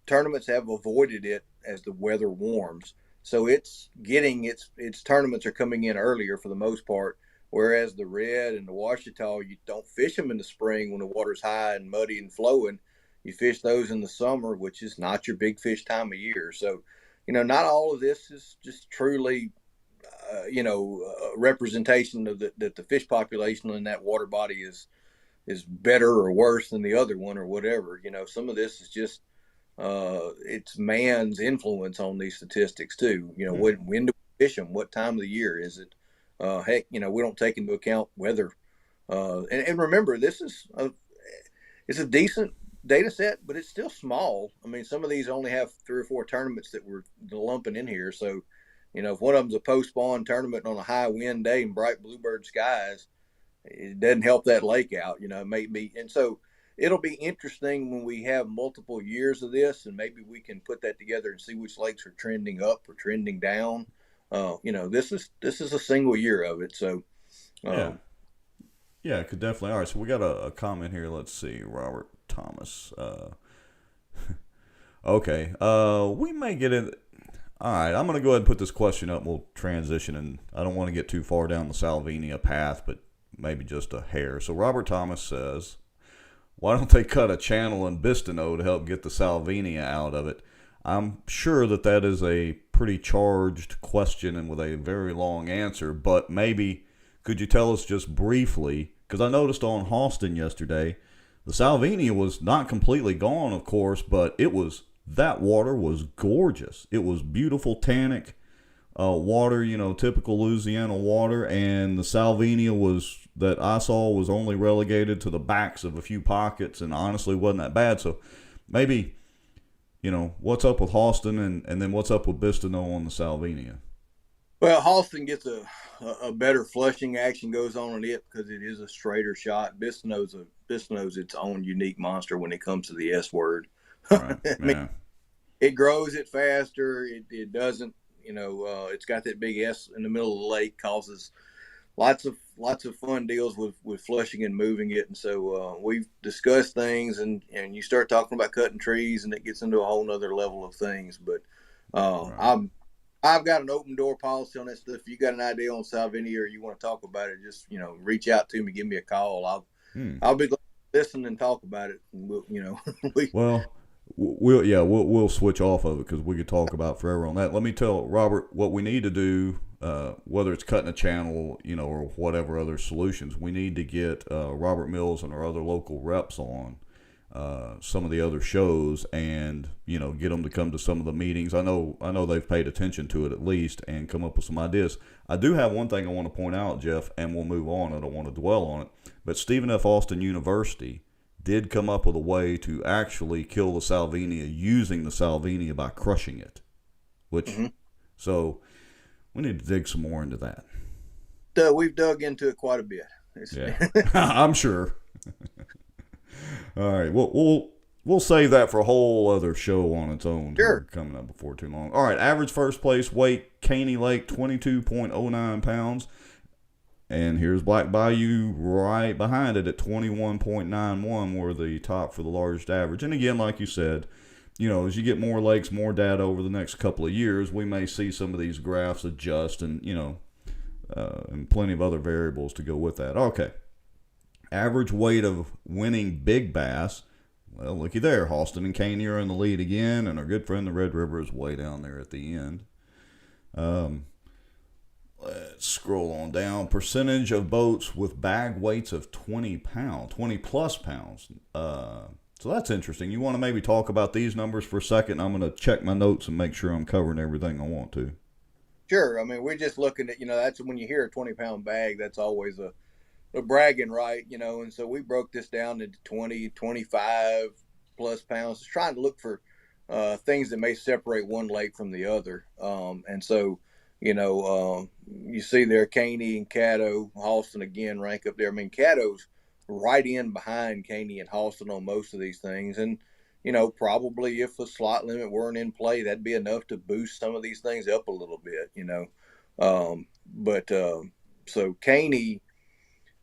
[SPEAKER 2] tournaments have avoided it as the weather warms. So it's getting its tournaments are coming in earlier for the most part. Whereas the red and the Ouachita, you don't fish them in the spring when the water's high and muddy and flowing. You fish those in the summer, which is not your big fish time of year. So, not all of this is just truly, representation of that the fish population in that water body is better or worse than the other one or whatever. Some of this is just it's man's influence on these statistics too. When do we fish them? What time of the year is it? Heck, we don't take into account weather. And remember, it's a decent data set, but it's still small. I mean, some of these only have 3 or 4 tournaments that we're lumping in here. So, if one of them's a post-spawn tournament on a high wind day and bright bluebird skies, it doesn't help that lake out. It may be. And so it'll be interesting when we have multiple years of this, and maybe we can put that together and see which lakes are trending up or trending down. This is a single year of it. So,
[SPEAKER 1] yeah, it could definitely. All right, so we got a comment here. Let's see, Robert Thomas. Okay, we may get in. All right, I'm going to go ahead and put this question up. We'll transition, and I don't want to get too far down the Salvinia path, but maybe just a hair. So Robert Thomas says, why don't they cut a channel in Bistineau to help get the Salvinia out of it? I'm sure that is a pretty charged question and with a very long answer, but maybe could you tell us just briefly, because I noticed on Halston yesterday, the Salvinia was not completely gone, of course, but that water was gorgeous. It was beautiful tannic water, typical Louisiana water, and the Salvinia that I saw was only relegated to the backs of a few pockets and honestly wasn't that bad. So maybe, what's up with Halston and then what's up with Bistineau on the Salvinia?
[SPEAKER 2] Well, Halston gets a better flushing action goes on in it because it is a straighter shot. Bistineau's its own unique monster when it comes to the S word.
[SPEAKER 1] Right.
[SPEAKER 2] I mean, it grows it faster. It doesn't, it's got that big S in the middle of the lake, causes lots of fun deals with flushing and moving it. And so we've discussed things, and you start talking about cutting trees, and it gets into a whole nother level of things. But right. I've got an open door policy on that stuff. If you got an idea on Salvinia or you want to talk about it, just reach out to me, give me a call. I'll be glad to listen and talk about it. And
[SPEAKER 1] we'll switch off of it because we could talk about forever on that. Let me tell Robert what we need to do. Whether it's cutting a channel, or whatever other solutions, we need to get Robert Mills and our other local reps on some of the other shows, and get them to come to some of the meetings. I know they've paid attention to it at least, and come up with some ideas. I do have one thing I want to point out, Jeff, and we'll move on. I don't want to dwell on it, but Stephen F. Austin University did come up with a way to actually kill the Salvinia using the Salvinia by crushing it, which so we need to dig some more into that.
[SPEAKER 2] We've dug into it quite a bit.
[SPEAKER 1] Yeah, I'm sure. All right, we'll save that for a whole other show on its own.
[SPEAKER 2] Sure.
[SPEAKER 1] Coming up before too long. All right, average first place weight, Caney Lake, 22.09 pounds. And here's Black Bayou right behind it at 21.91. We're the top for the largest average. And again, like you said, as you get more lakes, more data over the next couple of years, we may see some of these graphs adjust and, and plenty of other variables to go with that. Okay. Average weight of winning big bass. Well, looky there. Halston and Caney are in the lead again, and our good friend the Red River is way down there at the end. Let's scroll on down. Percentage of boats with bag weights of 20 plus pounds. So that's interesting. You want to maybe talk about these numbers for a second? I'm going to check my notes and make sure I'm covering everything I want to.
[SPEAKER 2] Sure. I mean, we're just looking at, that's when you hear a 20-pound bag, that's always a bragging right, and so we broke this down into 20, 25 plus pounds, just trying to look for things that may separate one lake from the other. And so, you see there Caney and Caddo, Halston again rank up there. I mean, Caddo's right in behind Caney and Halston on most of these things. And, probably if a slot limit weren't in play, that'd be enough to boost some of these things up a little bit, So Caney,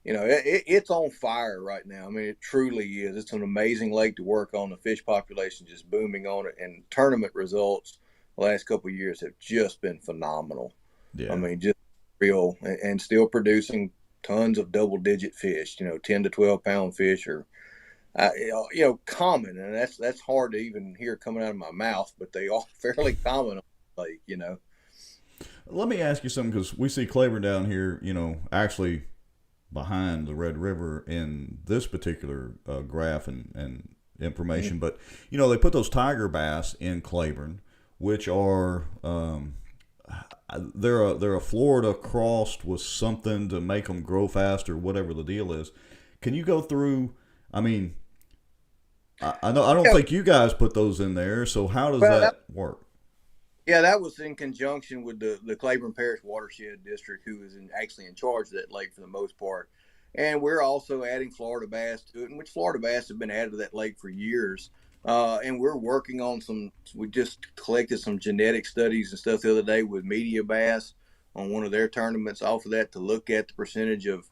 [SPEAKER 2] it's on fire right now. I mean, it truly is. It's an amazing lake to work on. The fish population just booming on it, and tournament results the last couple of years have just been phenomenal.
[SPEAKER 1] Yeah.
[SPEAKER 2] I mean, just real, and still producing tons of double-digit fish. 10 to 12 pound fish are, common, and that's hard to even hear coming out of my mouth, but they are fairly common on the lake.
[SPEAKER 1] Let me ask you something, because we see Claiborne down here, actually behind the Red River in this particular graph and information. But, they put those tiger bass in Claiborne, which are, they're a Florida crossed with something to make them grow faster, whatever the deal is. Can you go through, I mean, I don't think you guys put those in there, so how does that work?
[SPEAKER 2] Yeah, that was in conjunction with the Claiborne Parish Watershed District, who is actually in charge of that lake for the most part. And we're also adding Florida bass to it, in which Florida bass have been added to that lake for years. And we're working on we just collected some genetic studies and stuff the other day with media bass on one of their tournaments off of that, to look at the percentage of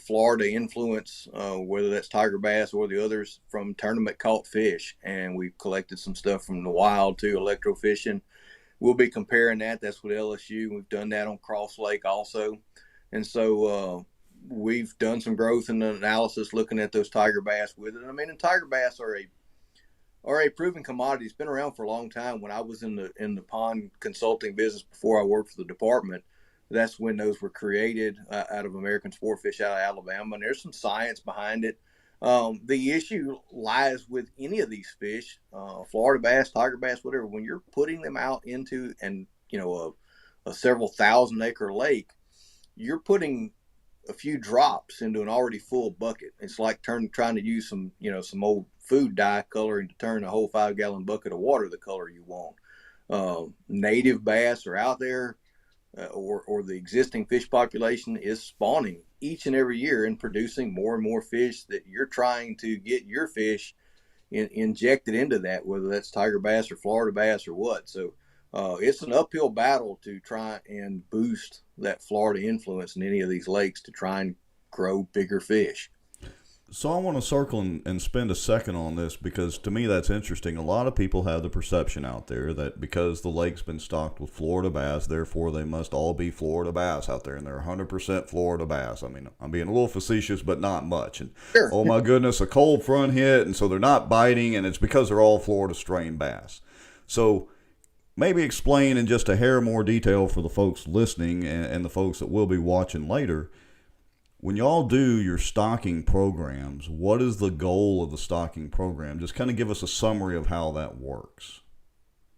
[SPEAKER 2] Florida influence, whether that's tiger bass or the others, from tournament caught fish. And we've collected some stuff from the wild too, electrofishing. We'll be comparing that. That's with LSU. We've done that on Cross Lake also. And so we've done some growth and analysis looking at those tiger bass with it. I mean, and tiger bass are a proven commodity. It's been around for a long time. When I was in the pond consulting business before I worked for the department, that's when those were created out of American Sportfish out of Alabama. And there's some science behind it. The issue lies with any of these fish, Florida bass, tiger bass, whatever. When you're putting them out into a several thousand acre lake, you're putting a few drops into an already full bucket. It's like trying to use some old food dye coloring to turn a whole 5-gallon bucket of water the color you want. Native bass are out there, or the existing fish population is spawning each and every year and producing more and more fish that you're trying to get your fish injected into that, whether that's tiger bass or Florida bass or what. So it's an uphill battle to try and boost that Florida influence in any of these lakes to try and grow bigger fish.
[SPEAKER 1] So I want to circle and spend a second on this, because to me that's interesting. A lot of people have the perception out there that because the lake's been stocked with Florida bass, therefore they must all be Florida bass out there, and they're 100% Florida bass. I mean, I'm being a little facetious, but not much. And
[SPEAKER 2] Sure.
[SPEAKER 1] Oh my goodness, a cold front hit, and so they're not biting, and it's because they're all Florida strain bass. So maybe explain in just a hair more detail for the folks listening and the folks that will be watching later. When y'all do your stocking programs, what is the goal of the stocking program? Just kind of give us a summary of how that works.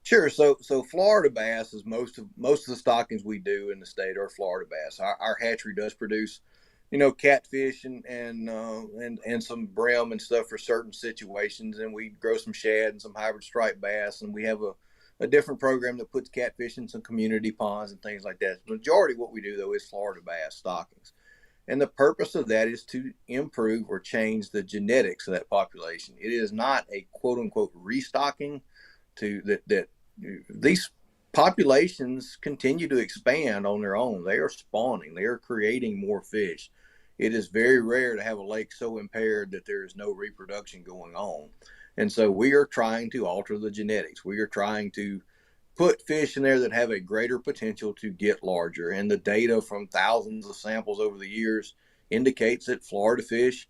[SPEAKER 2] Sure. So Florida bass is most of the stockings we do in the state are Florida bass. Our hatchery does produce, catfish and some brim and stuff for certain situations, and we grow some shad and some hybrid striped bass, and we have a different program that puts catfish in some community ponds and things like that. The majority of what we do though is Florida bass stockings. And the purpose of that is to improve or change the genetics of that population. It is not a quote unquote restocking that these populations continue to expand on their own. They are spawning, they are creating more fish. It is very rare to have a lake so impaired that there is no reproduction going on. And so we are trying to alter the genetics. We are trying to put fish in there that have a greater potential to get larger. And the data from thousands of samples over the years indicates that Florida fish,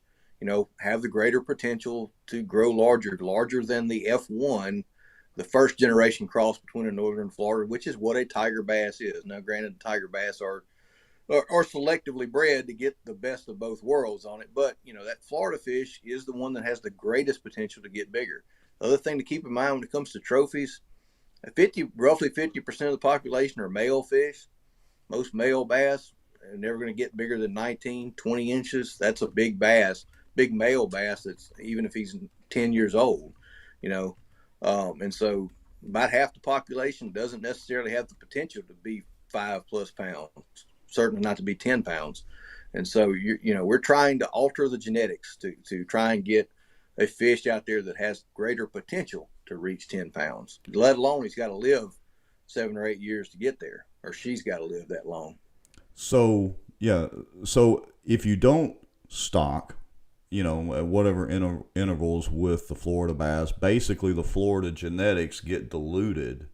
[SPEAKER 2] have the greater potential to grow larger than the F1, the first generation cross between a northern Florida, which is what a tiger bass is. Now, granted, tiger bass are selectively bred to get the best of both worlds on it. But, that Florida fish is the one that has the greatest potential to get bigger. The other thing to keep in mind when it comes to trophies, roughly 50% of the population are male fish. Most male bass are never going to get bigger than 19, 20 inches. That's a big bass, big male bass. That's even if he's 10 years old, and so about half the population doesn't necessarily have the potential to be 5+ pounds, certainly not to be 10 pounds. And so, we're trying to alter the genetics to try and get a fish out there that has greater potential to reach 10 pounds, let alone he's got to live 7 or 8 years to get there, or she's got to live that long.
[SPEAKER 1] So, yeah. So if you don't stock, at whatever intervals with the Florida bass, basically the Florida genetics get diluted.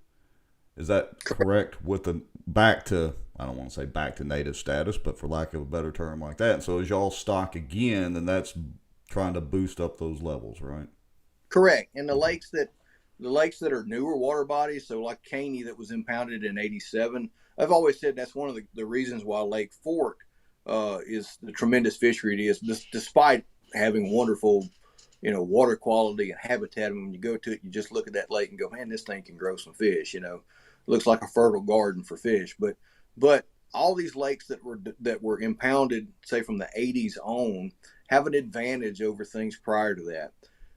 [SPEAKER 1] Is that correct? With the back to, I don't want to say back to native status, but for lack of a better term like that. And so as y'all stock again, then that's trying to boost up those levels, right?
[SPEAKER 2] Correct. And the lakes that are newer water bodies, so like Caney that was impounded in '87, I've always said that's one of the reasons why Lake Fork is the tremendous fishery it is, despite having wonderful, water quality and habitat. And when you go to it, you just look at that lake and go, man, this thing can grow some fish. It looks like a fertile garden for fish. But all these lakes that were impounded, say from the '80s on, have an advantage over things prior to that.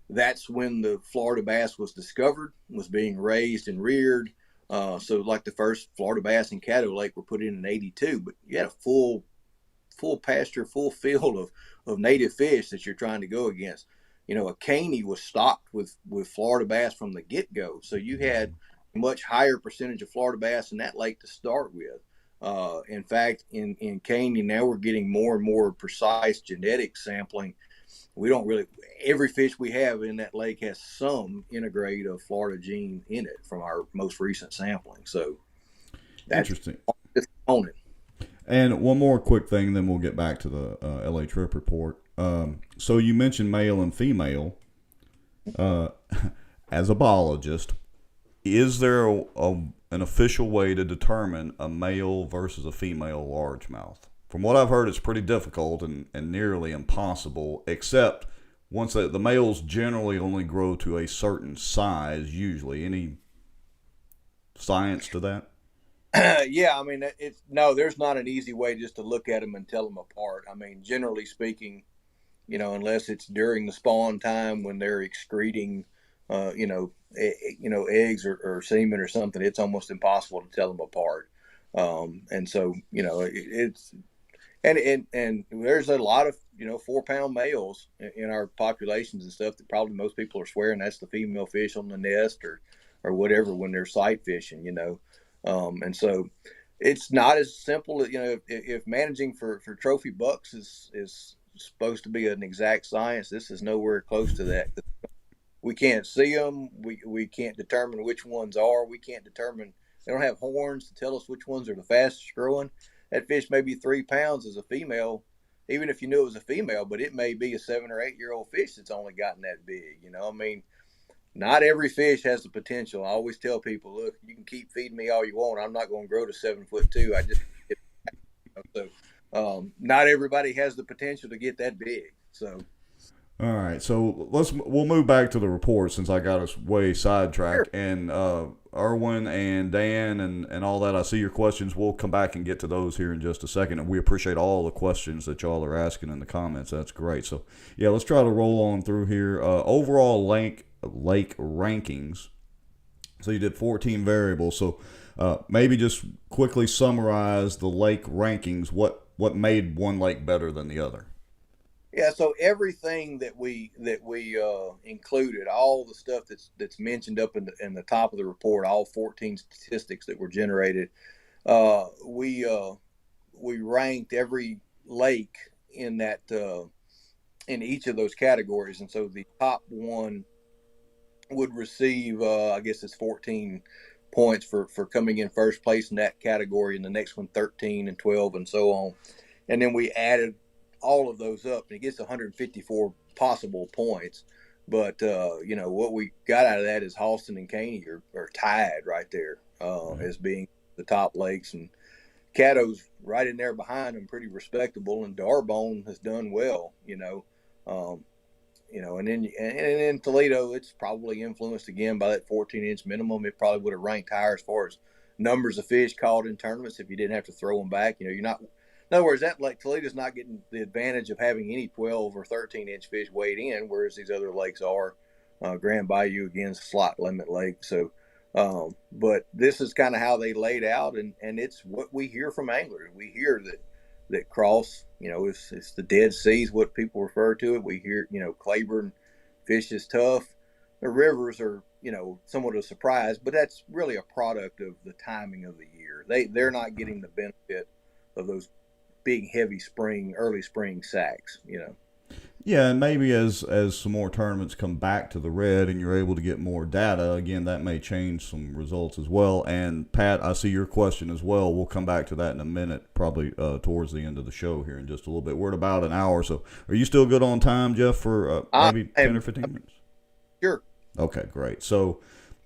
[SPEAKER 2] That's when the Florida bass was discovered, was being raised and reared. So like the first Florida bass in Caddo Lake were put in '82, but you had a full pasture, full field of native fish that you're trying to go against. A Caney was stocked with Florida bass from the get-go. So you had a much higher percentage of Florida bass in that lake to start with. In fact, in Caney, now we're getting more and more precise genetic sampling. We don't really, every fish we have in that lake has some integrate of Florida gene in it from our most recent sampling. So that's
[SPEAKER 1] interesting.
[SPEAKER 2] On it.
[SPEAKER 1] And one more quick thing, then we'll get back to the LATRIP report. So you mentioned male and female. As a biologist, is there an official way to determine a male versus a female largemouth? From what I've heard, it's pretty difficult and nearly impossible, except once the males generally only grow to a certain size, usually. Any science to that?
[SPEAKER 2] Yeah, I mean, there's not an easy way just to look at them and tell them apart. I mean, generally speaking, unless it's during the spawn time when they're excreting, eggs or semen or something, it's almost impossible to tell them apart. And so, it's, and there's a lot of, 4-pound males in our populations and stuff that probably most people are swearing that's the female fish on the nest or whatever when they're sight fishing, and so it's not as simple as, if managing for trophy bucks is supposed to be an exact science, this is nowhere close to that. We can't see them. We can't determine which ones are. We can't determine, they don't have horns to tell us which ones are the fastest growing. That fish may be 3 pounds as a female, even if you knew it was a female, but it may be a 7 or 8 year old fish that's only gotten that big. I mean, not every fish has the potential. I always tell people, look, you can keep feeding me all you want. I'm not going to grow to 7'2". I just, so not everybody has the potential to get that big. So.
[SPEAKER 1] All right, so we'll move back to the report since I got us way sidetracked. Sure. And Erwin and Dan and all that, I see your questions. We'll come back and get to those here in just a second. And we appreciate all the questions that y'all are asking in the comments. That's great. So, yeah, let's try to roll on through here. Overall lake rankings. So you did 14 variables. So maybe just quickly summarize the lake rankings. What made one lake better than the other?
[SPEAKER 2] Yeah, so everything that we included, all the stuff that's mentioned up in the top of the report, all 14 statistics that were generated, we ranked every lake in that in each of those categories, and so the top one would receive, I guess it's 14 points for coming in first place in that category, and the next one 13 and 12 and so on, and then we added all of those up, and it gets 154 possible points. But what we got out of that is Halston and Caney are tied right there as being the top lakes, and Caddo's right in there behind them, pretty respectable, and D'Arbonne has done well, and then in Toledo, it's probably influenced again by that 14-inch minimum. It probably would have ranked higher as far as numbers of fish caught in tournaments if you didn't have to throw them back. You're not. In other words, that lake Toledo's not getting the advantage of having any 12 or 13-inch fish weighed in, whereas these other lakes are. Grand Bayou, again, slot limit lake. So, but this is kind of how they laid out, and it's what we hear from anglers. We hear that Cross, it's the Dead Sea is what people refer to it. We hear, Claiborne fish is tough. The rivers are, somewhat of a surprise, but that's really a product of the timing of the year. They're not getting the benefit of those big, heavy early spring sacks.
[SPEAKER 1] Yeah, and maybe as some more tournaments come back to the red and you're able to get more data, again, that may change some results as well. And Pat, I see your question as well. We'll come back to that in a minute, probably towards the end of the show here in just a little bit. We're at about an hour, so are you still good on time, Jeff, for maybe 10 or 15 minutes?
[SPEAKER 2] Sure.
[SPEAKER 1] Okay, great. So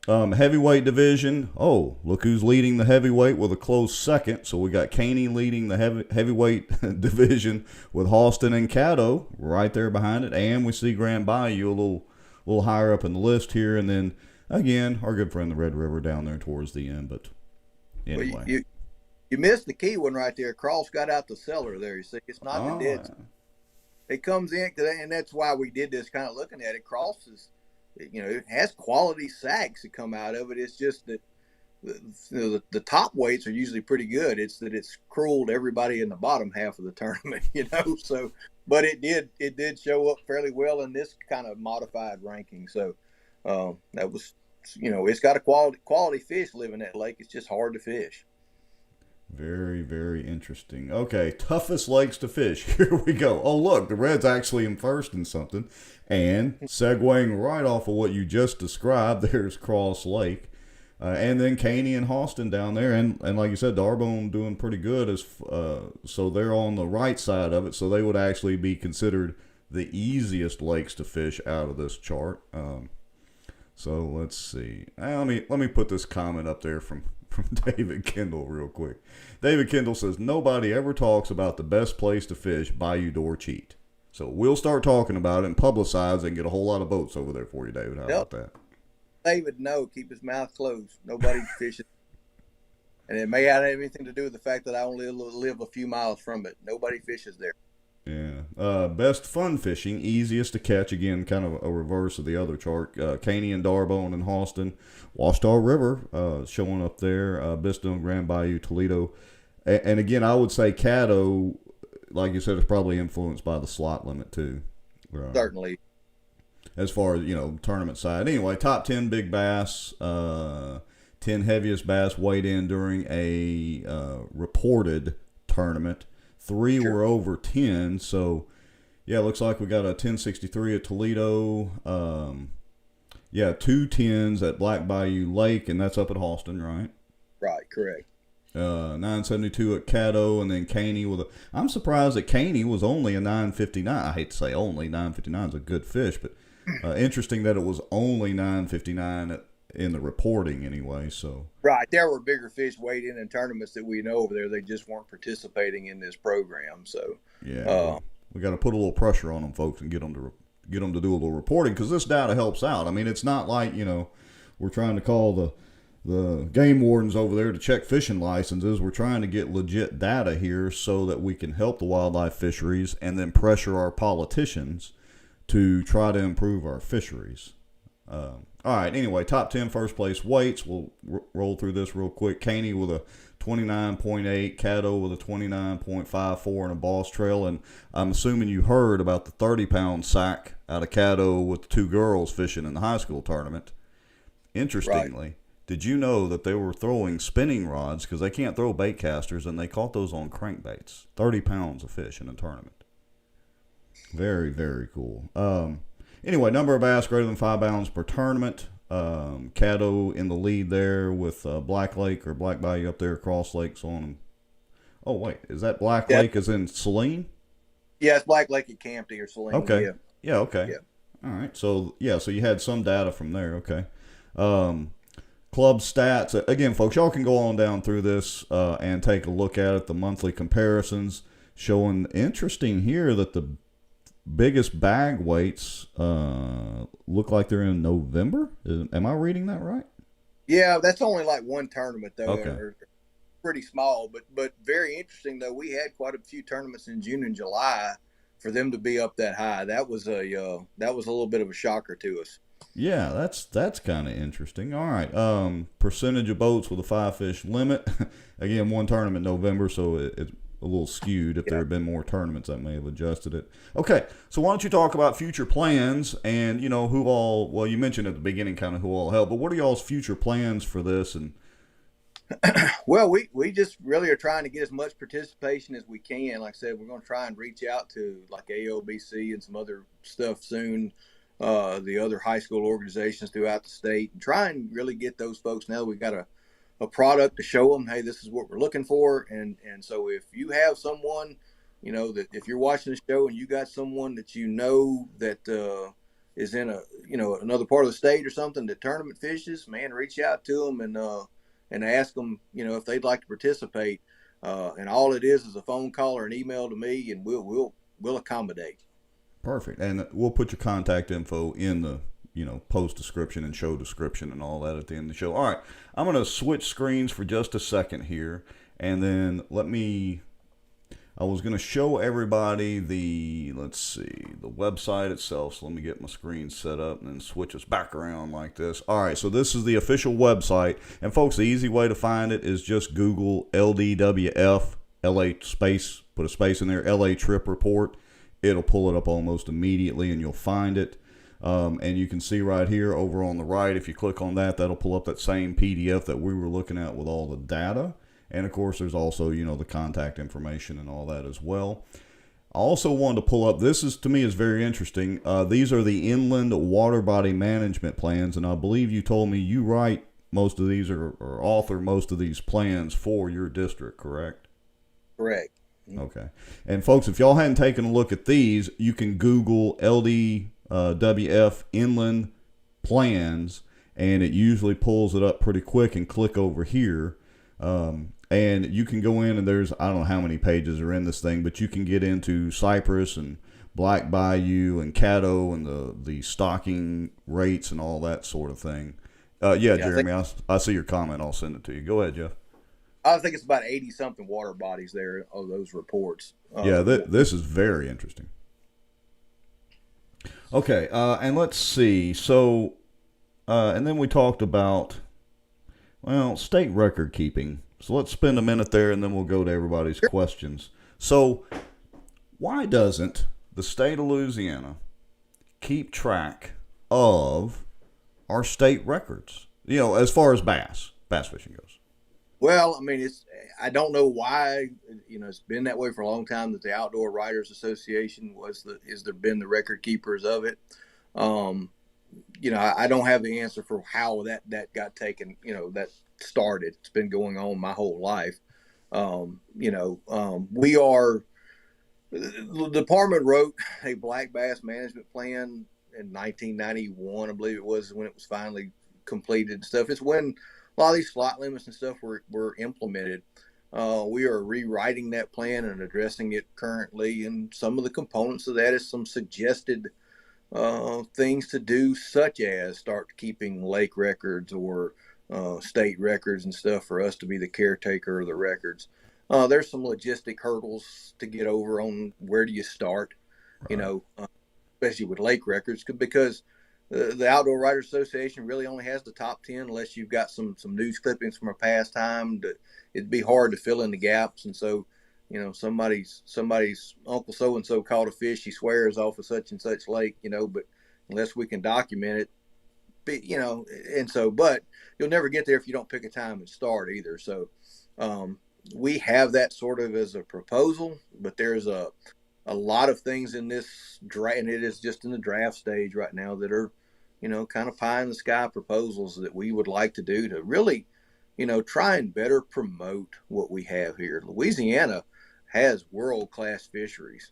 [SPEAKER 1] heavyweight division. Oh, look who's leading the heavyweight with a close second. So we got Caney leading the heavyweight division with Halston and Caddo right there behind it. And we see Grand Bayou a little higher up in the list here. And then, again, our good friend the Red River down there towards the end. But anyway.
[SPEAKER 2] Well, you missed the key one right there. Cross got out the cellar there. You see, it's not the dead. It comes in, and that's why we did this kind of looking at it. Cross is, it has quality sacks that come out of it. It's just that the top weights are usually pretty good. It's that it's cruel to everybody in the bottom half of the tournament, So, but it did show up fairly well in this kind of modified ranking. So that was, it's got a quality fish live in that lake. It's just hard to fish.
[SPEAKER 1] Very, very interesting. Okay, toughest lakes to fish. Here we go. Oh, look, the Red's actually in first in something. And segueing right off of what you just described, there's Cross Lake. And then Caney and Halston down there. And like you said, D'Arbonne doing pretty good. So they're on the right side of it. So they would actually be considered the easiest lakes to fish out of this chart. So let's see. Let me put this comment up there from David Kendall real quick. David Kendall says, nobody ever talks about the best place to fish, Bayou Door Cheat. So we'll start talking about it and publicize and get a whole lot of boats over there for you, David. How about that?
[SPEAKER 2] David, no, keep his mouth closed. Nobody fishes. And it may have anything to do with the fact that I only live a few miles from it. Nobody fishes there.
[SPEAKER 1] Yeah. Best fun fishing, easiest to catch. Again, kind of a reverse of the other chart. Caney and D'Arbonne and Halston. Washita River showing up there. Biston, Grand Bayou, Toledo. And again, I would say Caddo, like you said, is probably influenced by the slot limit too.
[SPEAKER 2] Certainly.
[SPEAKER 1] As far as, tournament side. Anyway, top 10 big bass, 10 heaviest bass weighed in during a reported tournament. 3 were over 10, so yeah, it looks like we got a 1063 at Toledo. 2 10s at Black Bayou Lake, and that's up at Halston, right?
[SPEAKER 2] Right, correct.
[SPEAKER 1] 972 at Caddo, and then Caney with I'm surprised that Caney was only a 959. I hate to say only, 959 is a good fish, but interesting that it was only 959 in the reporting anyway. So
[SPEAKER 2] right, there were bigger fish weighed in tournaments that we know over there. They just weren't participating in this program. So
[SPEAKER 1] yeah, we got to put a little pressure on them, folks, and get them to do a little reporting, because this data helps out. I mean, it's not like we're trying to call the game wardens over there to check fishing licenses. We're trying to get legit data here so that we can help the wildlife fisheries and then pressure our politicians to try to improve our fisheries. All right, anyway, top 10 first place weights. We'll roll through this real quick. Caney with a 29.8, Caddo with a 29.54 and a Boss Trail. And I'm assuming you heard about the 30-pound sack out of Caddo with the 2 girls fishing in the high school tournament. Interestingly, right. Did you know that they were throwing spinning rods because they can't throw bait casters, and they caught those on crankbaits? 30 pounds of fish in a tournament. Very, very cool. Anyway, number of bass greater than 5 pounds per tournament. Caddo in the lead there with Black Lake or Black Bayou up there, Cross Lakes on them. Oh, wait. Is that Black Lake as in Saline?
[SPEAKER 2] Yeah, it's Black Lake at Campty or Saline.
[SPEAKER 1] Okay. Yeah, okay.
[SPEAKER 2] Yeah.
[SPEAKER 1] All right. So you had some data from there. Okay. Club stats. Again, folks, y'all can go on down through this and take a look at it. The monthly comparisons showing interesting here that the biggest bag weights look like they're in November. Am I reading that right?
[SPEAKER 2] Yeah, that's only like one tournament though.
[SPEAKER 1] Okay.
[SPEAKER 2] They're pretty small, but very interesting though. We had quite a few tournaments in June and July. For them to be up that high, that was a little bit of a shocker to us.
[SPEAKER 1] Yeah, that's kind of interesting. All right, percentage of boats with a 5-fish limit. Again, one tournament in November, so it's a little skewed. If there had been more tournaments, that may have adjusted it. Okay, so why don't you talk about future plans and who all? Well, you mentioned at the beginning kind of who all helped, but what are y'all's future plans for this? And
[SPEAKER 2] Well, we just really are trying to get as much participation as we can. Like I said, we're going to try and reach out to like AOBC and some other stuff soon, the other high school organizations throughout the state, and try and really get those folks now we got a product to show them, hey, this is what we're looking for. And so if you have someone, that if you're watching the show and you got someone that that is in another part of the state or something that tournament fishes, man, reach out to them and ask them, if they'd like to participate. And all it is a phone call or an email to me, and we'll accommodate.
[SPEAKER 1] Perfect. And we'll put your contact info in the post description and show description and all that at the end of the show. All right, I'm going to switch screens for just a second here, and then I was going to show everybody the website itself. So let me get my screen set up and then switch us back around like this. All right, so this is the official website. And folks, the easy way to find it is just Google LDWF, put a space in there, LATRIP report. It'll pull it up almost immediately and you'll find it. And you can see right here over on the right, if you click on that, that'll pull up that same PDF that we were looking at with all the data. And of course, there's also, the contact information and all that as well. I also wanted to pull up, to me is very interesting. These are the inland water body management plans. And I believe you told me you write most of these or author most of these plans for your district, correct?
[SPEAKER 2] Correct.
[SPEAKER 1] Okay. And folks, if y'all hadn't taken a look at these, you can Google LDWF inland plans, and it usually pulls it up pretty quick, and click over here. And you can go in, and there's, I don't know how many pages are in this thing, but you can get into Cypress and Black Bayou and Caddo and the stocking rates and all that sort of thing. Yeah, Jeremy, I see your comment. I'll send it to you. Go ahead, Jeff.
[SPEAKER 2] I think it's about 80-something water bodies there of those reports.
[SPEAKER 1] Yeah, this is very interesting. Okay, and let's see. So, and then we talked about, state record keeping. So let's spend a minute there, and then we'll go to everybody's questions. So why doesn't the state of Louisiana keep track of our state records, as far as bass fishing goes?
[SPEAKER 2] Well, I mean, I don't know why, it's been that way for a long time that the Outdoor Writers Association been the record keepers of it. I don't have the answer for how that got taken, that started. It's been going on my whole life. The department wrote a black bass management plan in 1991, I believe it was, when it was finally completed and stuff. It's when a lot of these flight limits and stuff were implemented. We are rewriting that plan and addressing it currently, and some of the components of that is some suggested things to do, such as start keeping lake records or state records and stuff for us to be the caretaker of the records. There's some logistic hurdles to get over on where do you start, right. Especially with lake records, because the Outdoor Writers Association really only has the top 10 unless you've got some news clippings from a past time. It'd be hard to fill in the gaps. And so, somebody's uncle so-and-so caught a fish he swears off of such and such lake, but unless we can document it, but you'll never get there if you don't pick a time and start either. So we have that sort of as a proposal, but there's a lot of things in this draft, and it is just in the draft stage right now, that are, kind of pie in the sky proposals that we would like to do to really, try and better promote what we have here. Louisiana has world-class fisheries.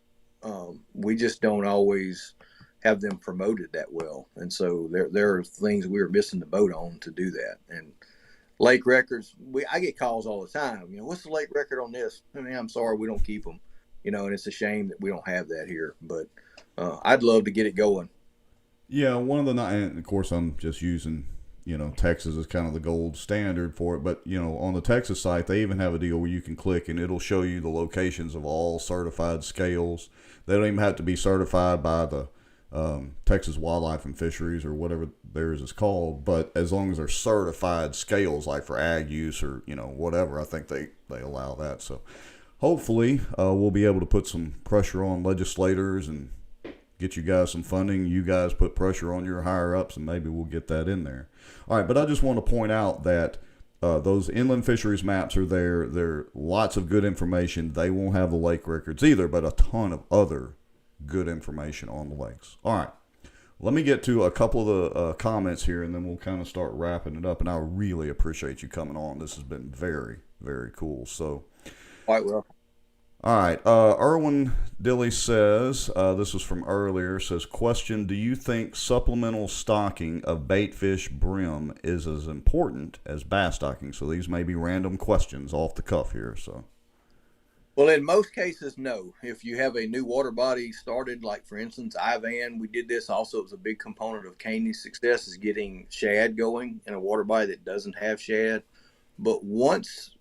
[SPEAKER 2] We just don't always have them promoted that well. And so there are things we were missing the boat on to do that. And lake records, I get calls all the time, what's the lake record on this? I mean, I'm sorry, we don't keep them, and it's a shame that we don't have that here, but I'd love to get it going. Yeah.
[SPEAKER 1] And of course I'm just using, Texas is kind of the gold standard for it, but on the Texas site, they even have a deal where you can click and it'll show you the locations of all certified scales. They don't even have to be certified by the Texas Wildlife and Fisheries or whatever theirs is called, but as long as they're certified scales, like for ag use or whatever, I think they allow that. So hopefully we'll be able to put some pressure on legislators and get you guys some funding. You guys put pressure on your higher ups, and maybe we'll get that in there. All right, but I just want to point out that those inland fisheries maps are there. There are lots of good information. They won't have the lake records either, but a ton of other good information on the lakes. All right. Let me get to a couple of the comments here, and then we'll kind of start wrapping it up. And I really appreciate you coming on. This has been very, very cool. So,
[SPEAKER 2] Quite well.
[SPEAKER 1] all right. Erwin Dilly says, this was from earlier, says, question, do you think supplemental stocking of bait fish brim is as important as bass stocking? So these may be random questions off the cuff here. So,
[SPEAKER 2] Well, in most cases, no. If you have a new water body started, like for instance, Ivan, we did this also. It was a big component of Caney's success is getting shad going in a water body that doesn't have shad. But once,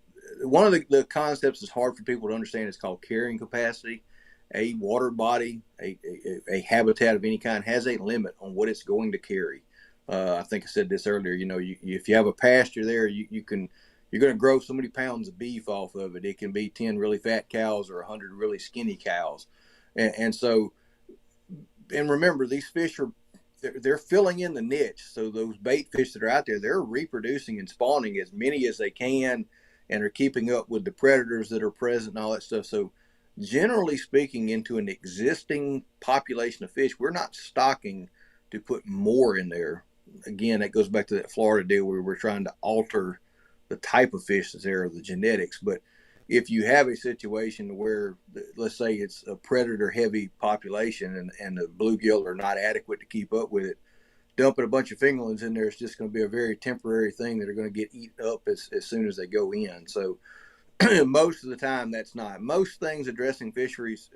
[SPEAKER 2] one of the concepts is hard for people to understand. It's called carrying capacity. A water body, a habitat of any kind has a limit on what it's going to carry. I think I said this earlier. If you have a pasture there, you're going to grow so many pounds of beef off of it. It can be 10 really fat cows or 100 really skinny cows. And so, and remember, these fish they're filling in the niche. So those bait fish that are out there, they're reproducing and spawning as many as they can and are keeping up with the predators that are present and all that stuff. So generally speaking, into an existing population of fish, we're not stocking to put more in there. Again, that goes back to that Florida deal where we're trying to alter the type of fish that's there, the genetics. But if you have a situation where, let's say it's a predator heavy population and the bluegill are not adequate to keep up with it, dumping a bunch of fingerlings in there is just going to be a very temporary thing that are going to get eaten up as soon as they go in. So most of the time that's not. Most things addressing fisheries,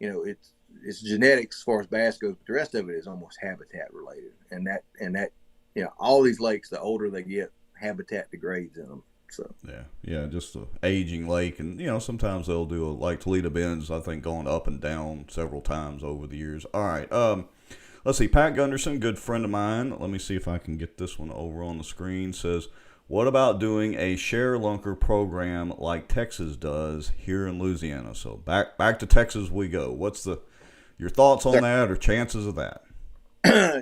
[SPEAKER 2] it's genetics as far as bass goes, but the rest of it is almost habitat related. And that all these lakes, the older they get, habitat degrades in them. So
[SPEAKER 1] just the aging lake, and sometimes they'll do like Toledo Bend's, I think, gone up and down several times over the years. All right, let's see. Pat Gunderson, good friend of mine. Let me see if I can get this one over on the screen. Says, what about doing a share lunker program like Texas does here in Louisiana? So back to Texas we go. What's your thoughts on that, or chances of that?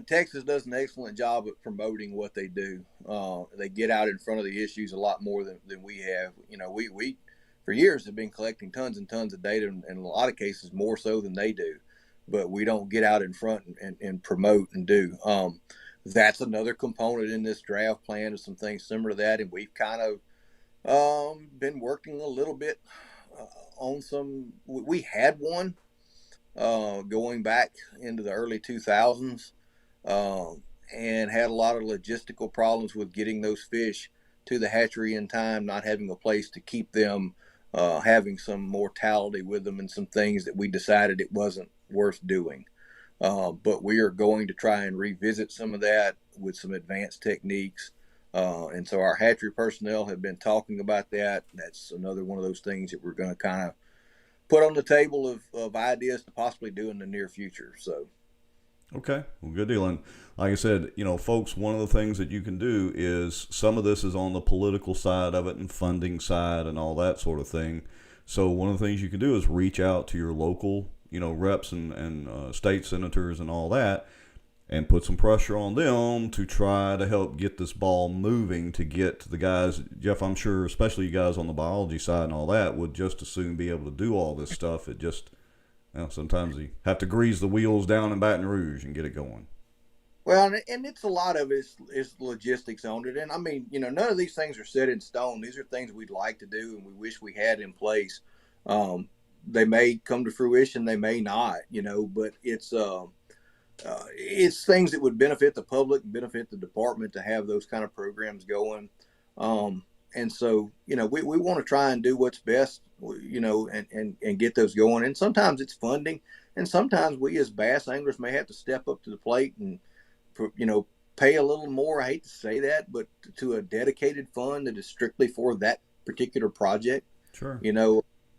[SPEAKER 2] Texas does an excellent job at promoting what they do. They get out in front of the issues a lot more than we have. We for years have been collecting tons and tons of data, and in a lot of cases more so than they do. But we don't get out in front and promote and do. That's another component in this draft plan of some things similar to that, and we've kind of been working a little bit on some. We had one. Going back into the early 2000s, and had a lot of logistical problems with getting those fish to the hatchery in time, not having a place to keep them, having some mortality with them, and some things that we decided it wasn't worth doing. But we are going to try and revisit some of that with some advanced techniques. And so our hatchery personnel have been talking about that. That's another one of those things that we're going to kind of put on the table of ideas to possibly do in the near future. So,
[SPEAKER 1] okay, well, good deal. And like I said, folks, one of the things that you can do is some of this is on the political side of it and funding side and all that sort of thing. So one of the things you can do is reach out to your local, reps and state senators and all that, and put some pressure on them to try to help get this ball moving, to get to the guys. Jeff, I'm sure, especially you guys on the biology side and all that, would just as soon be able to do all this stuff. It just, sometimes you have to grease the wheels down in Baton Rouge and get it going.
[SPEAKER 2] Well, and it's a lot of it is logistics on it. And I mean, none of these things are set in stone. These are things we'd like to do and we wish we had in place. They may come to fruition, they may not, but it's things that would benefit the public, benefit the department to have those kind of programs going. And so, we want to try and do what's best, and get those going. And sometimes it's funding, and sometimes we as bass anglers may have to step up to the plate and, pay a little more. I hate to say that, but to a dedicated fund that is strictly for that particular project.
[SPEAKER 1] Sure.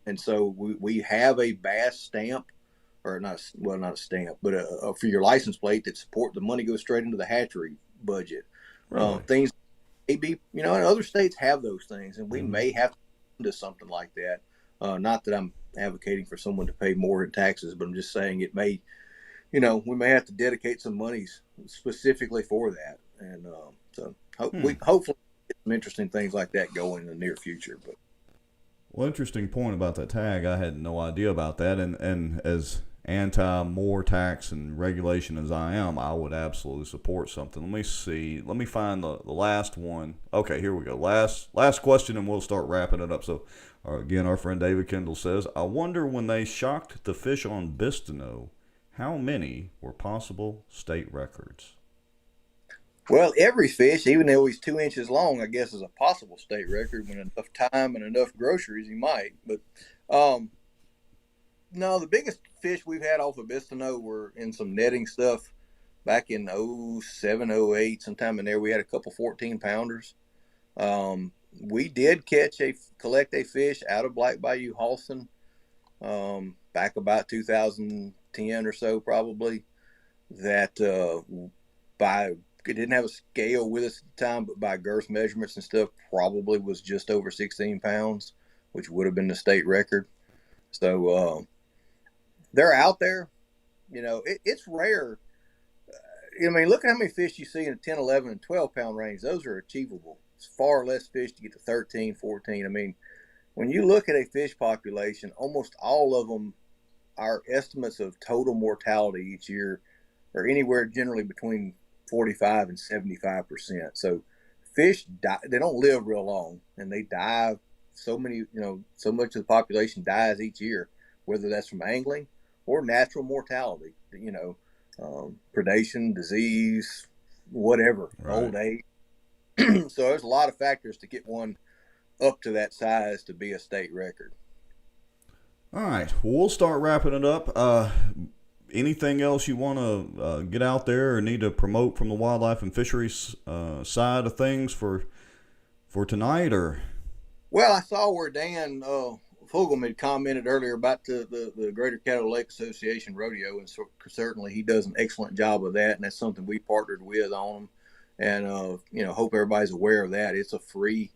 [SPEAKER 2] And so we have a bass stamp, or not a stamp, but for your license plate that support the money goes straight into the hatchery budget.
[SPEAKER 1] Really?
[SPEAKER 2] Things maybe, and other states have those things, and we may have to do something like that. Not that I'm advocating for someone to pay more in taxes, but I'm just saying it may, we may have to dedicate some monies specifically for that. And so hopefully get some interesting things like that going in the near future. But
[SPEAKER 1] Well, interesting point about that tag. I had no idea about that. And as anti-more tax and regulation as I am, I would absolutely support something. Let me see. Let me find the last one. Okay, here we go. Last question, and we'll start wrapping it up. So, again, our friend David Kendall says, I wonder when they shocked the fish on Bistineau, how many were possible state records?
[SPEAKER 2] well, every fish, even though he's 2 inches long, I guess is a possible state record. When enough time and enough groceries, he might. But no, the biggest fish we've had off of Bistineau were in some netting stuff back in 07, 08, sometime in there. We had a couple 14-pounders. We did collect a fish out of Black Bayou Halston back about 2010 or so, probably. That it didn't have a scale with us at the time, but by girth measurements and stuff, probably was just over 16 pounds, which would have been the state record. So they're out there. It's rare. I mean, look at how many fish you see in the 10, 11, and 12-pound range. Those are achievable. It's far less fish to get to 13, 14. I mean, when you look at a fish population, almost all of them, our estimates of total mortality each year are anywhere generally between 45 and 75%. So fish die, they don't live real long, and they die. So much of the population dies each year, whether that's from angling or natural mortality, predation, disease, whatever, right. Old age. So there's a lot of factors to get one up to that size to be a state record.
[SPEAKER 1] All right, well, we'll start wrapping it up. Anything else you want to get out there or need to promote from the wildlife and fisheries side of things for tonight? Or
[SPEAKER 2] well, I saw where Dan Fulgham had commented earlier about the Greater Caddo Lake Association rodeo, and so certainly he does an excellent job of that, and that's something we partnered with on them, and hope everybody's aware of that. It's a free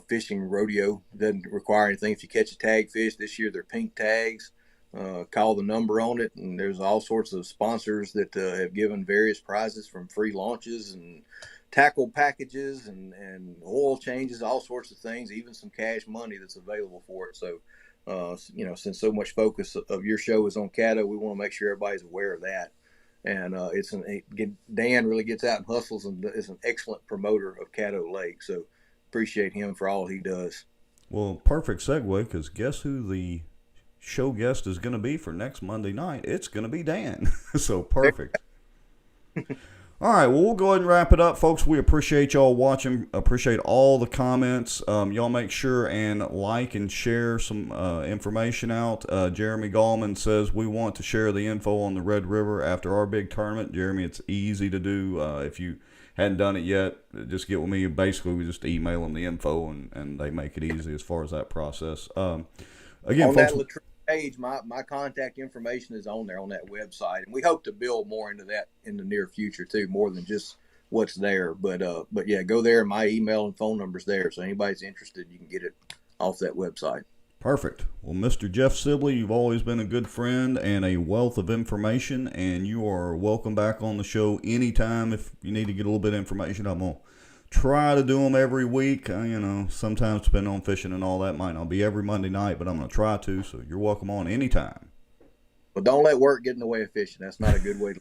[SPEAKER 2] fishing rodeo. It doesn't require anything. If you catch a tag fish this year, they're pink tags. Call the number on it, and there's all sorts of sponsors that have given various prizes, from free launches and tackle packages and oil changes, all sorts of things, even some cash money that's available for it. So since so much focus of your show is on Caddo, we want to make sure everybody's aware of that. And Dan really gets out and hustles and is an excellent promoter of Caddo Lake, so appreciate him for all he does.
[SPEAKER 1] Well, perfect segue, because guess who the show guest is going to be for next Monday night? It's going to be Dan. So perfect. All right, well, we'll go ahead and wrap it up, folks. We appreciate y'all watching. Appreciate all the comments. Y'all make sure and like and share some information out. Jeremy Gallman says, we want to share the info on the Red River after our big tournament. Jeremy, it's easy to do. If you hadn't done it yet, just get with me. Basically, we just email them the info, and they make it easy as far as that process. Again,
[SPEAKER 2] on
[SPEAKER 1] folks,
[SPEAKER 2] that LATRIP page, my contact information is on there on that website, and we hope to build more into that in the near future too, more than just what's there. But yeah, go there. My email and phone number's there, so anybody's interested, you can get it off that website.
[SPEAKER 1] Perfect. Well, Mr. Jeff Sibley, you've always been a good friend and a wealth of information, and you are welcome back on the show anytime if you need to get a little bit of information. I'm going to try to do them every week. Sometimes depending on fishing and all that, might not be every Monday night, but I'm going to try to, so you're welcome on anytime.
[SPEAKER 2] Well, don't let work get in the way of fishing. That's not a good way to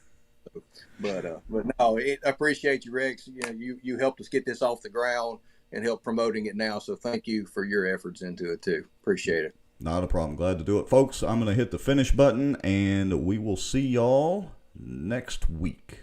[SPEAKER 2] but no, I appreciate you, Rex. You helped us get this off the ground and help promoting it now, so thank you for your efforts into it too. Appreciate it.
[SPEAKER 1] Not a problem. Glad to do it. Folks, I'm going to hit the finish button, and we will see y'all next week.